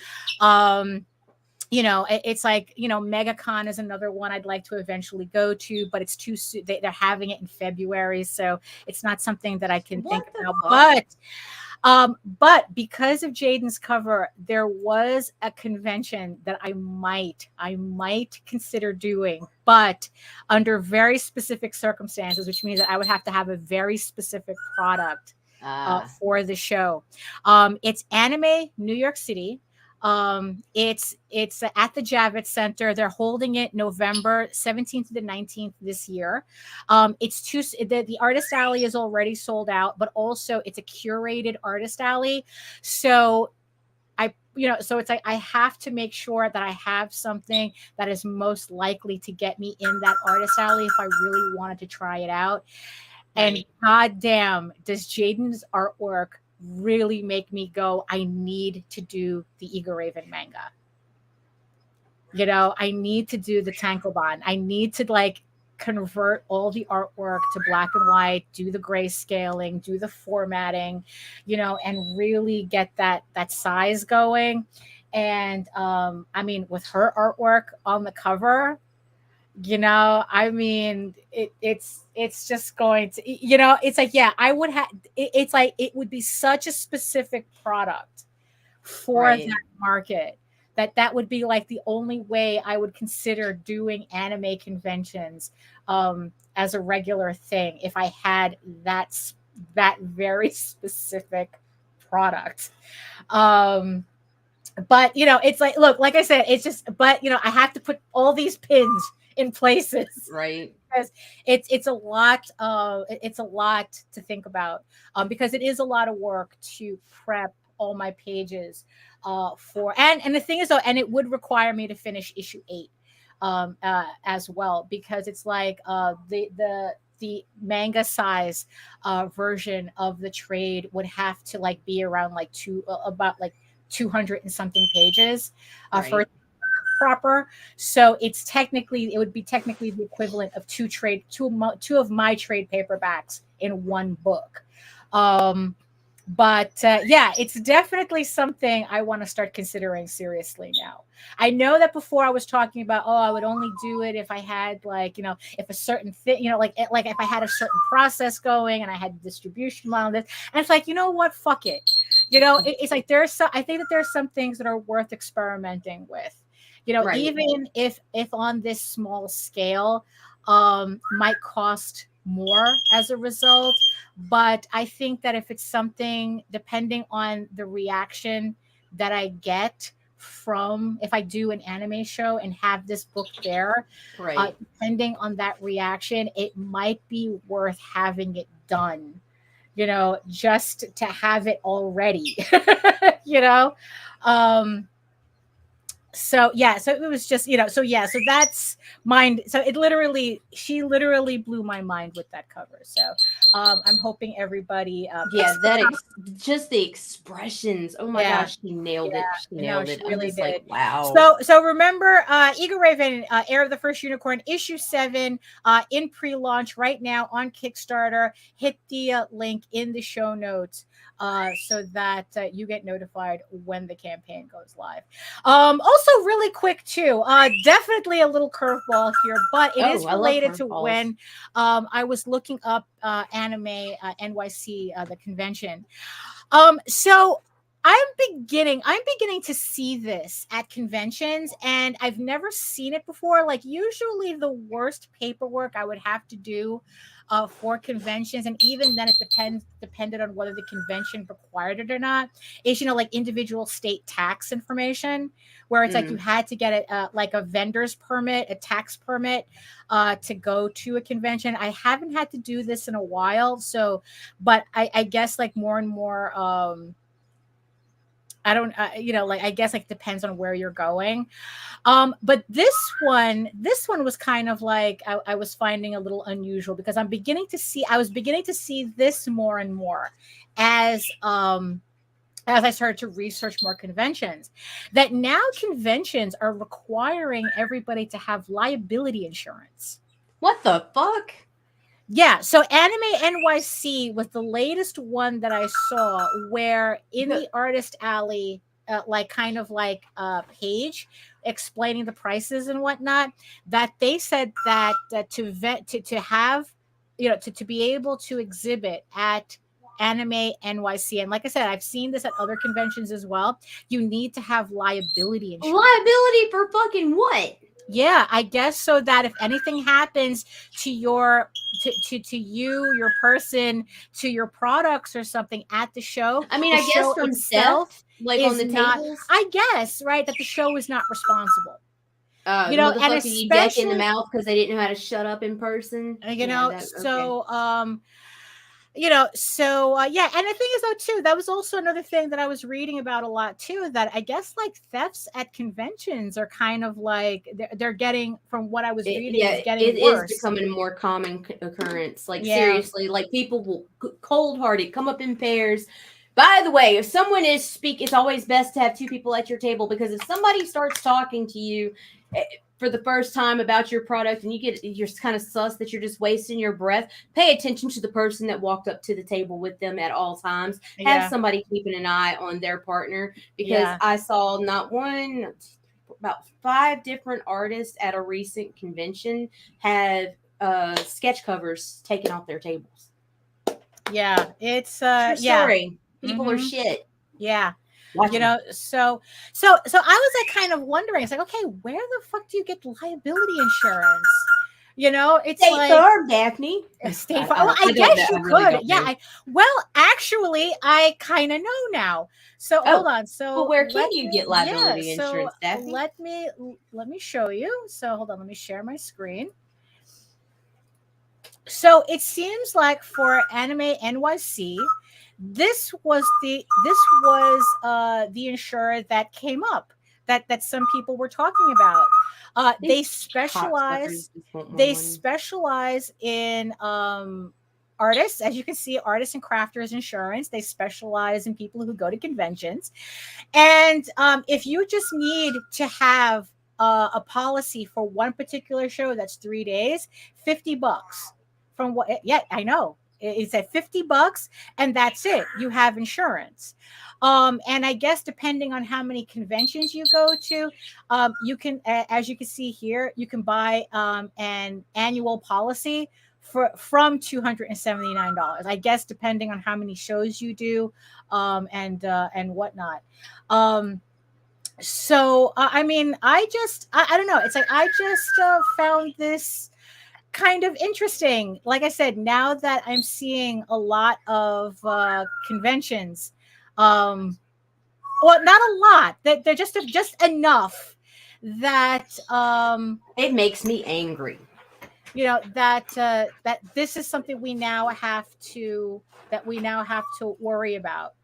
You know, it's like, you know, MegaCon is another one I'd like to eventually go to, but it's too soon. They're having it in February, so it's not something that I can think about. But because of Jaden's cover, there was a convention that I might consider doing, but under very specific circumstances, which means that I would have to have a very specific product for the show. It's Anime New York City. It's at the Javits Center. They're holding it November 17th to the 19th this year. The artist alley is already sold out, but also it's a curated artist alley. So it's like I have to make sure that I have something that is most likely to get me in that artist alley if I really wanted to try it out. And goddamn, does Jaden's artwork really make me go, I need to do the Eager Raven manga. You know, I need to do the Tankobon. I need to like convert all the artwork to black and white, do the grayscaling, do the formatting, you know, and really get that size going. And I mean, with her artwork on the cover, you know, I mean, it's just going to, you know, it's like, yeah, I would have, it's like, it would be such a specific product for that market that would be like the only way I would consider doing anime conventions as a regular thing if I had that very specific product. But, you know, it's like, look, like I said, it's just, but, you know, I have to put all these pins in places, right? Because it's a lot to think about, because it is a lot of work to prep all my pages for, and the thing is though, and it would require me to finish issue 8. as well, because it's like the manga size version of the trade would have to like be around like about like 200 and something pages for Right. proper. So it would be technically the equivalent of two of my trade paperbacks in one book. But yeah, it's definitely something I want to start considering seriously now. I know that before I was talking about, oh, I would only do it if I had like, if a certain thing, like if I had a certain process going and I had distribution on this. And it's like, you know what? Fuck it. It's like I think that there's some things that are worth experimenting with. Right. Even if on this small scale, might cost more as a result. But I think that if it's something, depending on the reaction that I get from, if I do an anime show and have this book there, Right. Depending on that reaction, it might be worth having it done, just to have it already, So yeah, so it was just, so that's mind. So she literally blew my mind with that cover. So I'm hoping everybody just the expressions. Oh my gosh, she nailed it. She nailed it. Really I'm just did. like, wow. So remember, Eagle Raven, Heir of the First Unicorn, issue 7, in pre-launch right now on Kickstarter. Hit the link in the show notes so that you get notified when the campaign goes live. Also really quick too, definitely a little curveball here, but it is related to when I was looking up Anime NYC, the convention. So I'm beginning to see this at conventions, and I've never seen it before. Like, usually the worst paperwork I would have to do for conventions, and even then it depended on whether the convention required it or not, is like individual state tax information, where it's like you had to get like a vendor's permit, a tax permit, to go to a convention. I haven't had to do this in a while, so, but I guess like more and more, I don't, I guess like depends on where you're going. But this one was kind of like, I was finding a little unusual, because I was beginning to see this more and more as I started to research more conventions, that now conventions are requiring everybody to have liability insurance. What the fuck? Yeah, so Anime NYC was the latest one that I saw, where in the Artist Alley, page explaining the prices and whatnot, that they said that to have, to be able to exhibit at Anime NYC, and like I said, I've seen this at other conventions as well, you need to have liability insurance. Liability for fucking what? Yeah, I guess so that if anything happens to your to you, your person, to your products or something at the show, I mean, I guess from theft, like on the tables. I guess, right, that the show is not responsible. And especially you deck in the mouth because they didn't know how to shut up in person. So yeah, and the thing is though too, that was also another thing that I was reading about a lot too, that I guess like thefts at conventions are kind of like they're getting, from what I was reading, it worse. Is becoming a more common occurrence. Like seriously, like people will cold-hearted come up in pairs. By the way, if someone is speaking, it's always best to have two people at your table, because if somebody starts talking to you for the first time about your product and you're kind of sus that you're just wasting your breath, pay attention to the person that walked up to the table with them at all times. Have somebody keeping an eye on their partner, because I saw about 5 different artists at a recent convention have sketch covers taken off their tables. Yeah, it's true story. People are shit. Yeah. So I was like kind of wondering, it's like, okay, where the fuck do you get liability insurance? It's State like Farm, Daphne. State Farm. Well, I guess you could. Yeah. Actually, I kind of know now. So hold on. So where can you get liability insurance, Daphne? Let me show you. So hold on. Let me share my screen. So it seems like for Anime NYC, this was the insurer that came up that some people were talking about. They These specialize cocksuckers just want more they money. specialize in artists, as you can see, artists and crafters insurance. They specialize in people who go to conventions. And if you just need to have a policy for one particular show that's 3 days, $50 from what, yeah, I know. It's at $50 and that's it. You have insurance. And I guess depending on how many conventions you go to, you can, as you can see here, you can buy an annual policy from $279. I guess depending on how many shows you do, and whatnot. So I mean, I don't know. It's like I just found this kind of interesting. Like I said, now that I'm seeing a lot of conventions, well, not a lot. They're just enough that It makes me angry. you know, that this is something we now have to worry about.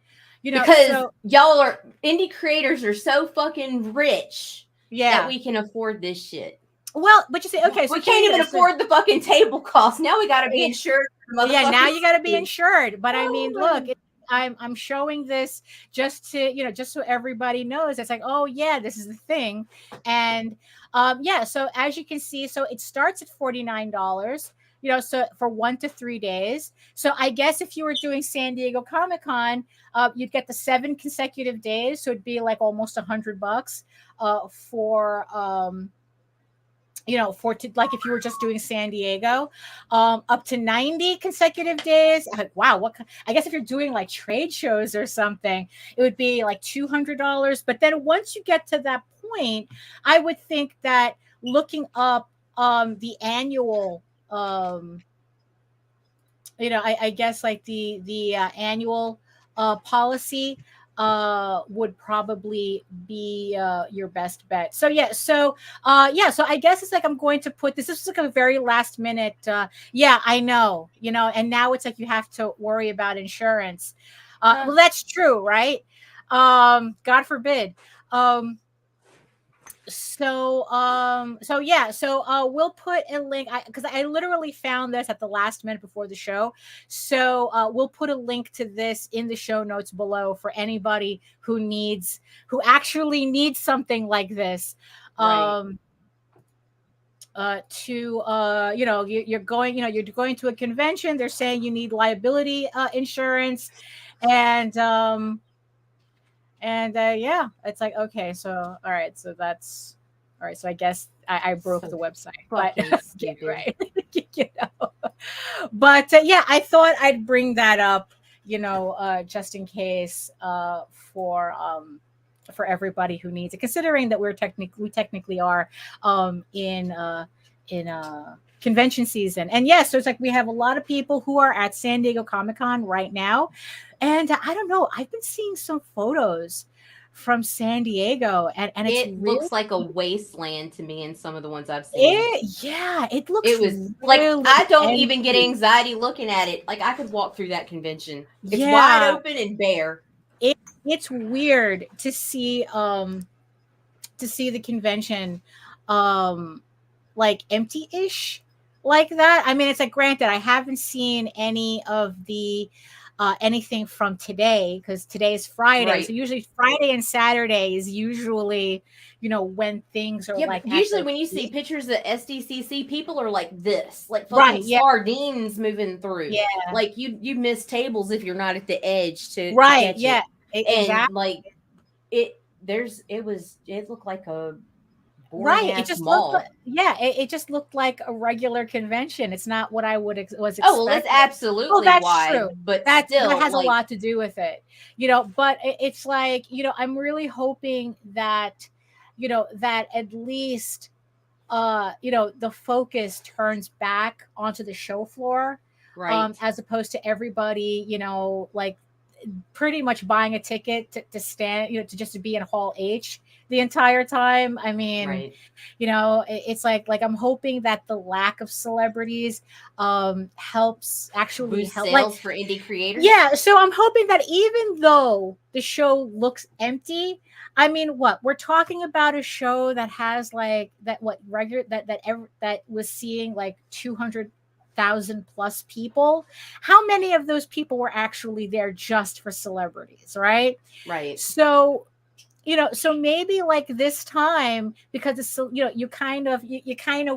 You know, Because so, y'all are indie creators are so fucking rich yeah. that we can afford this shit. Well, but you say, okay, so we can't even afford the fucking table costs. Now we got to be insured. Yeah, now you got to be shit. insured. But I mean, look, I'm showing this just to, you know, just so everybody knows. It's like, oh yeah, this is the thing. And yeah, so as you can see, so it starts at $49, you know, so for 1 to 3 days. So I guess if you were doing San Diego Comic-Con, you'd get the 7 consecutive days. So it'd be like almost $100 for you know, like if you were just doing San Diego, up to 90 consecutive days. Wow, I guess if you're doing like trade shows or something, it would be like $200. But then once you get to that point, I would think that looking up the annual, you know, I guess like the annual policy would probably be your best bet. So yeah, so I guess it's like I'm going to put this is like a very last minute, yeah, I know, you know, and now it's like you have to worry about insurance. Well, that's true, right? God forbid. So yeah, so we'll put a link, because I literally found this at the last minute before the show. So we'll put a link to this in the show notes below for anybody who actually needs something like this. Right. You know, you're going to a convention, they're saying you need liability insurance, and yeah, it's like, okay, so all right, so that's all right. So I guess I broke the website, but yeah, right. You know, but yeah, I thought I'd bring that up, you know, just in case for everybody who needs it, considering that we technically are in convention season. And yes, so it's like we have a lot of people who are at San Diego Comic-Con right now. And I don't know, I've been seeing some photos from San Diego, and it really looks like a wasteland to me in some of the ones I've seen. It looks, it was really like I don't empty. even get anxiety looking at it. Like I could walk through that convention. It's wide open and bare. It's weird to see the convention like empty-ish like that. I mean, it's like, granted, I haven't seen any of the anything from today, because today is Friday. Right. So usually Friday and Saturday is usually, you know, when things are like. Usually when you see pictures of SDCC, people are like this, like fucking sardines moving through. Yeah. Like you miss tables if you're not at the edge to right. To yeah. Exactly. And like it looked like a right. It just looked like, it just looked like a regular convention. It's not what I was expecting. Oh, well, that's absolutely that's true. But that still, has a lot to do with it, you know. But it's like, you know, I'm really hoping that, you know, that at least you know, the focus turns back onto the show floor, right, as opposed to everybody, you know, like pretty much buying a ticket to stand, to just to be in Hall H the entire time. I mean, Right. It's like I'm hoping that the lack of celebrities helps actually Boost help sales for indie creators. Yeah, so I'm hoping that even though the show looks empty, I mean, we're talking about a show that has like that that was seeing like 200,000 plus people. How many of those people were actually there just for celebrities, right? Right. So so maybe like this time, because it's you kind of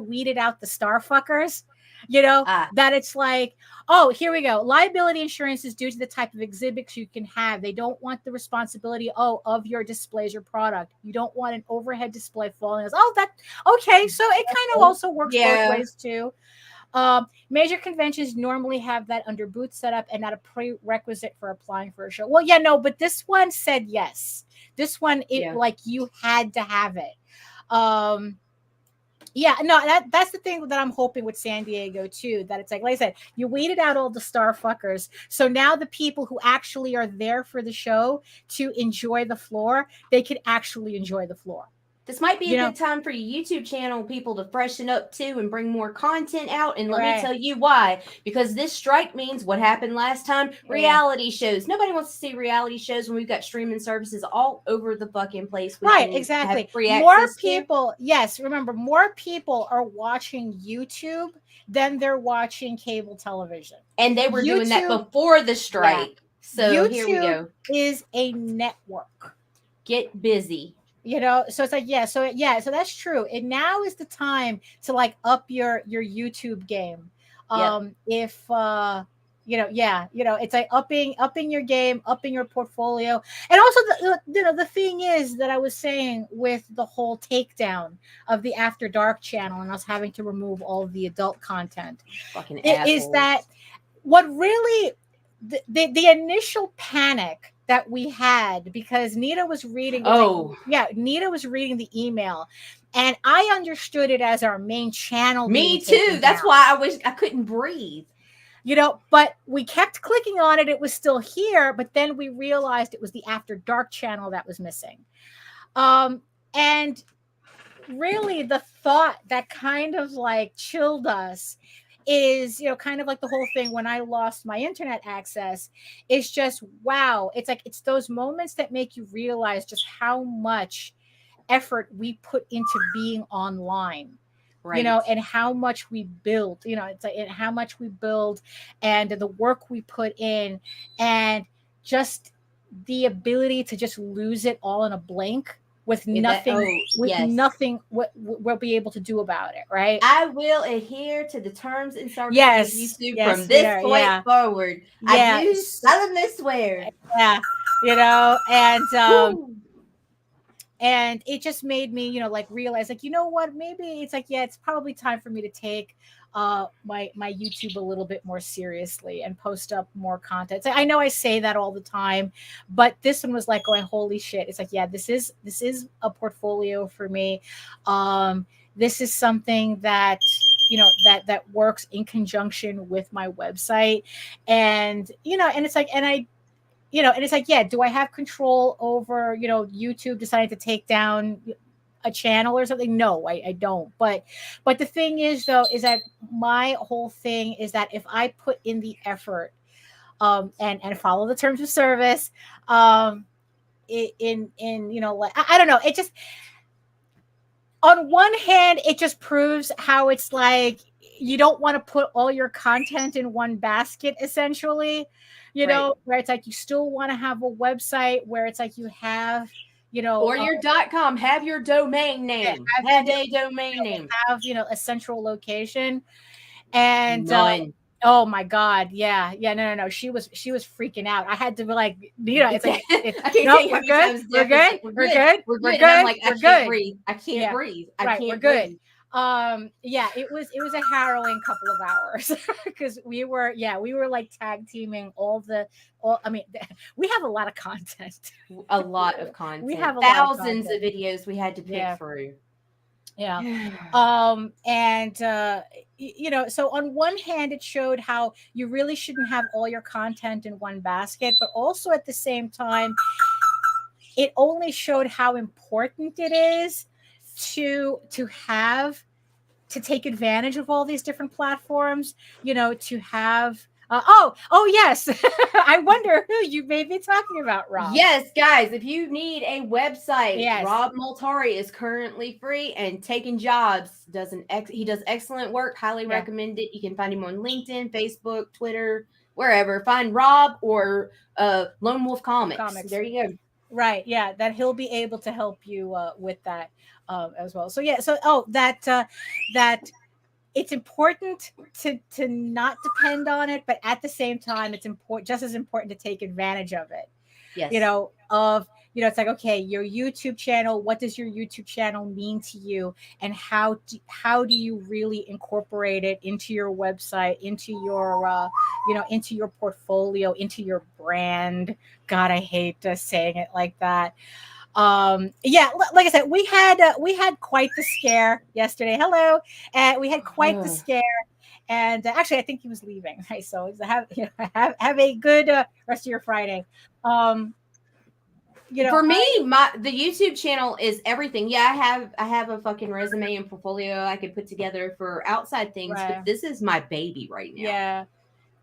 weeded out the star fuckers, that it's like, oh, here we go. Liability insurance is due to the type of exhibits you can have. They don't want the responsibility of your displays or product. You don't want an overhead display falling. Okay, so it kind of also works both ways too. Major conventions normally have that under booth setup and not a prerequisite for applying for a show. Well, yeah, no, but this one said yes. This one, like you had to have it. Yeah, no, that's the thing that I'm hoping with San Diego too, that it's like I said, you weeded out all the star fuckers. So now the people who actually are there for the show to enjoy the floor, they could actually enjoy the floor. This might be a good time for your YouTube channel people to freshen up too and bring more content out. And let me tell you why. Because this strike means what happened last time. Reality shows. Nobody wants to see reality shows when we've got streaming services all over the fucking place. Exactly. More people. Yes. Remember, more people are watching YouTube than they're watching cable television. And they were doing that before the strike. Yeah. So YouTube here we go. Is a network. Get busy. So it's like, so that's true. And now is the time to like up your YouTube game. If it's like upping your game, upping your portfolio. And also the thing is that I was saying with the whole takedown of the After Dark channel and us having to remove all of the adult content. Fucking assholes. Is that what really the initial panic that we had, because Nita was reading. Nita was reading the email, and I understood it as our main channel. Me too. That's why I couldn't breathe. But we kept clicking on it. It was still here, but then we realized it was the After Dark channel that was missing. And really, the thought that kind of like chilled us is, kind of like the whole thing when I lost my internet access, is just, wow. It's like, it's those moments that make you realize just how much effort we put into being online, and how much we build, it's like, and how much we build and the work we put in, and just the ability to just lose it all in a blink. With nothing, nothing we'll be able to do about it, right? I will adhere to the terms and services of YouTube from this point forward. I do solemnly swear. Yeah, and it just made me, like realize, like, what? Maybe it's like, it's probably time for me to take my YouTube a little bit more seriously and post up more content. So I know I say that all the time, but this one was like going, holy shit. It's like, this is a portfolio for me. This is something that, that works in conjunction with my website. And, and it's like, and it's like, do I have control over, YouTube deciding to take down a channel or something? No, I don't. But the thing is, though, is that my whole thing is that if I put in the effort and follow the terms of service, like, I don't know, it just, on one hand, it just proves how it's like you don't want to put all your content in one basket, essentially, where it's like you still want to have a website where it's like you have, or your .com, have your domain name, have a domain name, have, a central location. And oh my God. Yeah. No. She was freaking out. I had to be like, it's like, we're good. I'm like, I can't breathe. I can't breathe. We're good. It was a harrowing couple of hours because we were like tag teaming we have a lot of content. A lot of content. We have thousands of videos we had to pick through. Yeah. And you know, so on one hand it showed how you really shouldn't have all your content in one basket, but also at the same time it only showed how important it is to have to take advantage of all these different platforms, you know, to have oh yes. I wonder who you may be talking about, Rob. Yes, guys, if you need a website, Yes. Rob Multari is currently free and taking jobs. He does excellent work. Highly recommend it. You can find him on LinkedIn, Facebook, Twitter, wherever. Find Rob or Lone Wolf Comics. There you go. Right. Yeah, that he'll be able to help you with that as well. So yeah. So that it's important to not depend on it, but at the same time, it's important, just as important to take advantage of it. Yes. You know, it's like, okay, your YouTube channel, what does your YouTube channel mean to you? And how do you really incorporate it into your website, into your, into your portfolio, into your brand? God, I hate saying it like that. Like I said, we had quite the scare yesterday. Hello. And we had quite the scare. And actually, I think he was leaving. Right. So have a good rest of your Friday. For me, the YouTube channel is everything. Yeah, I have a fucking resume and portfolio I could put together for outside things, but this is my baby right now.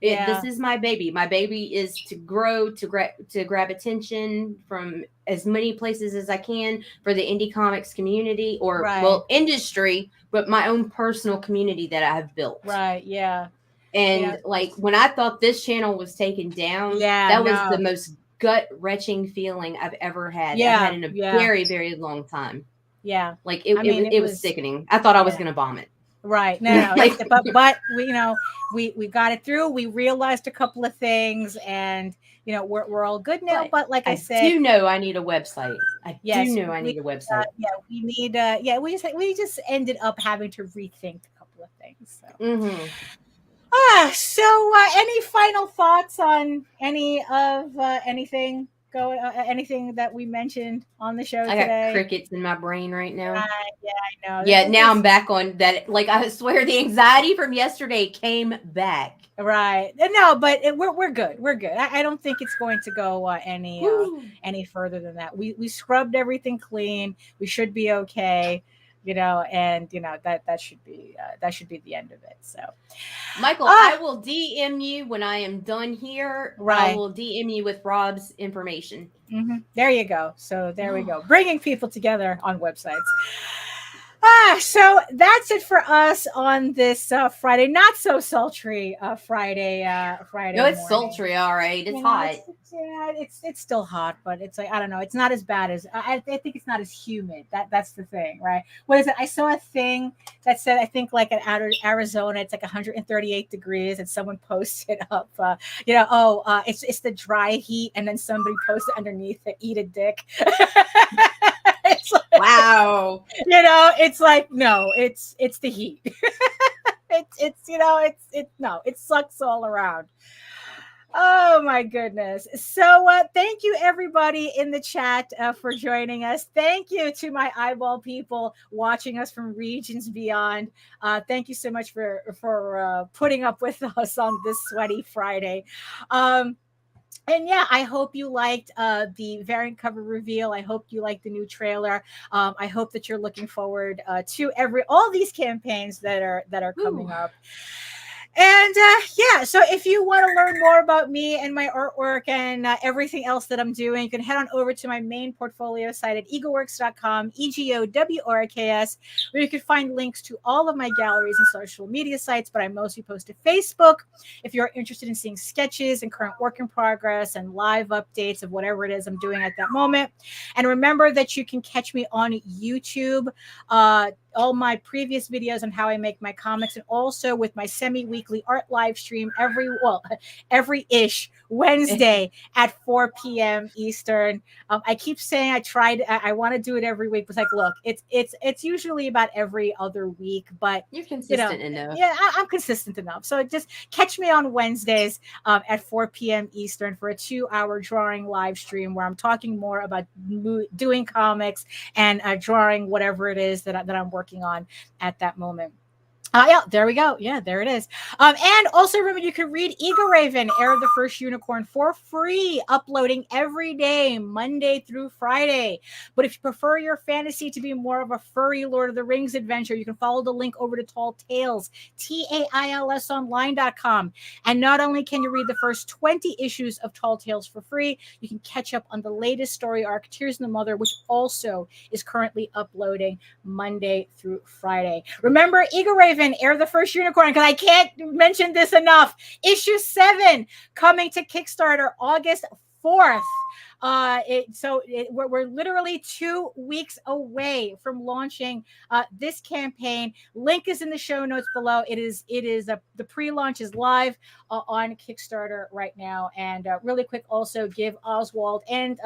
This is my baby. My baby is to grow, to grab attention from as many places as I can for the indie comics community or industry, but my own personal community that I have built. Right. Yeah. And like when I thought this channel was taken down, that was the most gut wrenching feeling I've ever had. I've had in a very, very long time. Yeah. Like it was sickening. I thought I was going to bomb it. Right. No. but we got it through. We realized a couple of things, and we're all good now. But like I said, I do know I need a website. I need a website. We need. We just ended up having to rethink a couple of things. So. So any final thoughts on any of anything anything that we mentioned on the show today? I got crickets in my brain right now. Yeah, I know. Yeah, now I'm back on that. Like, I swear the anxiety from yesterday came back. Right. No, but we're good. We're good. I don't think it's going to go any further than that. We scrubbed everything clean. We should be okay. And that should be the end of it. So, Michael, I will DM you when I am done here. Right. I will DM you with Rob's information. Mm-hmm. There you go. So there we go. Bringing people together on websites. So that's it for us on this Friday, not so sultry Friday. No, it's morning. Sultry, all right. It's hot. It's still hot, but it's like, I don't know. It's not as bad as I think. It's not as humid. That's the thing, right? What is it? I saw a thing that said, I think like in Arizona, it's like 138 degrees, and someone posted up, it's the dry heat, and then somebody posted underneath it, "Eat a dick." It's like, wow. It's like, no, it's the heat. It sucks all around. Oh my goodness. So thank you everybody in the chat for joining us. Thank you to my eyeball people watching us from regions beyond. Thank you so much for putting up with us on this sweaty Friday. And yeah, I hope you liked the variant cover reveal. I hope you liked the new trailer. I hope that you're looking forward to all these campaigns that are coming up. And so if you want to learn more about me and my artwork and everything else that I'm doing, you can head on over to my main portfolio site at egoworks.com, EGOWORKS, where you can find links to all of my galleries and social media sites, but I mostly post to Facebook. If you're interested in seeing sketches and current work in progress and live updates of whatever it is I'm doing at that moment. And remember that you can catch me on YouTube, all my previous videos on how I make my comics, and also with my semi-weekly art live stream every-ish Wednesday at 4 p.m. Eastern. I keep saying I want to do it every week, but like, look, it's usually about every other week, but you're consistent enough. Yeah, I'm consistent enough. So just catch me on Wednesdays at 4 p.m. Eastern for a 2-hour drawing live stream where I'm talking more about doing comics and drawing whatever it is that I'm working working on at that moment. Yeah, there we go. Yeah, there it is. And also remember, you can read Eagle Raven, Heir of the First Unicorn, for free, uploading every day, Monday through Friday. But if you prefer your fantasy to be more of a furry Lord of the Rings adventure, you can follow the link over to Tall Tales, TAILSonline.com. And not only can you read the first 20 issues of Tall Tales for free, you can catch up on the latest story arc, Tears in the Mother, which also is currently uploading Monday through Friday. Remember, Eagle Raven, Heir of the First Unicorn, because I can't mention this enough. Issue 7 coming to Kickstarter August 4th. We're literally 2 weeks away from launching this campaign. Link is in the show notes below. The pre-launch is live on Kickstarter right now. And really quick, also give Oswald and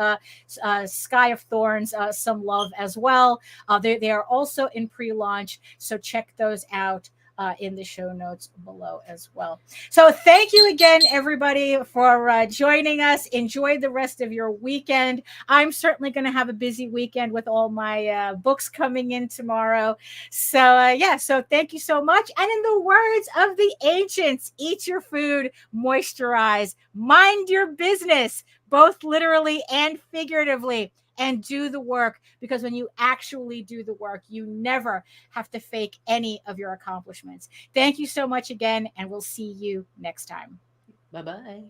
Sky of Thorns some love as well. They are also in pre-launch, so check those out in the show notes below as well. So thank you again, everybody, for joining us. Enjoy the rest of your weekend. I'm certainly going to have a busy weekend with all my books coming in tomorrow. So so thank you so much. And in the words of the ancients, eat your food, moisturize, mind your business, both literally and figuratively, and do the work, because when you actually do the work, you never have to fake any of your accomplishments. Thank you so much again, and we'll see you next time. Bye-bye.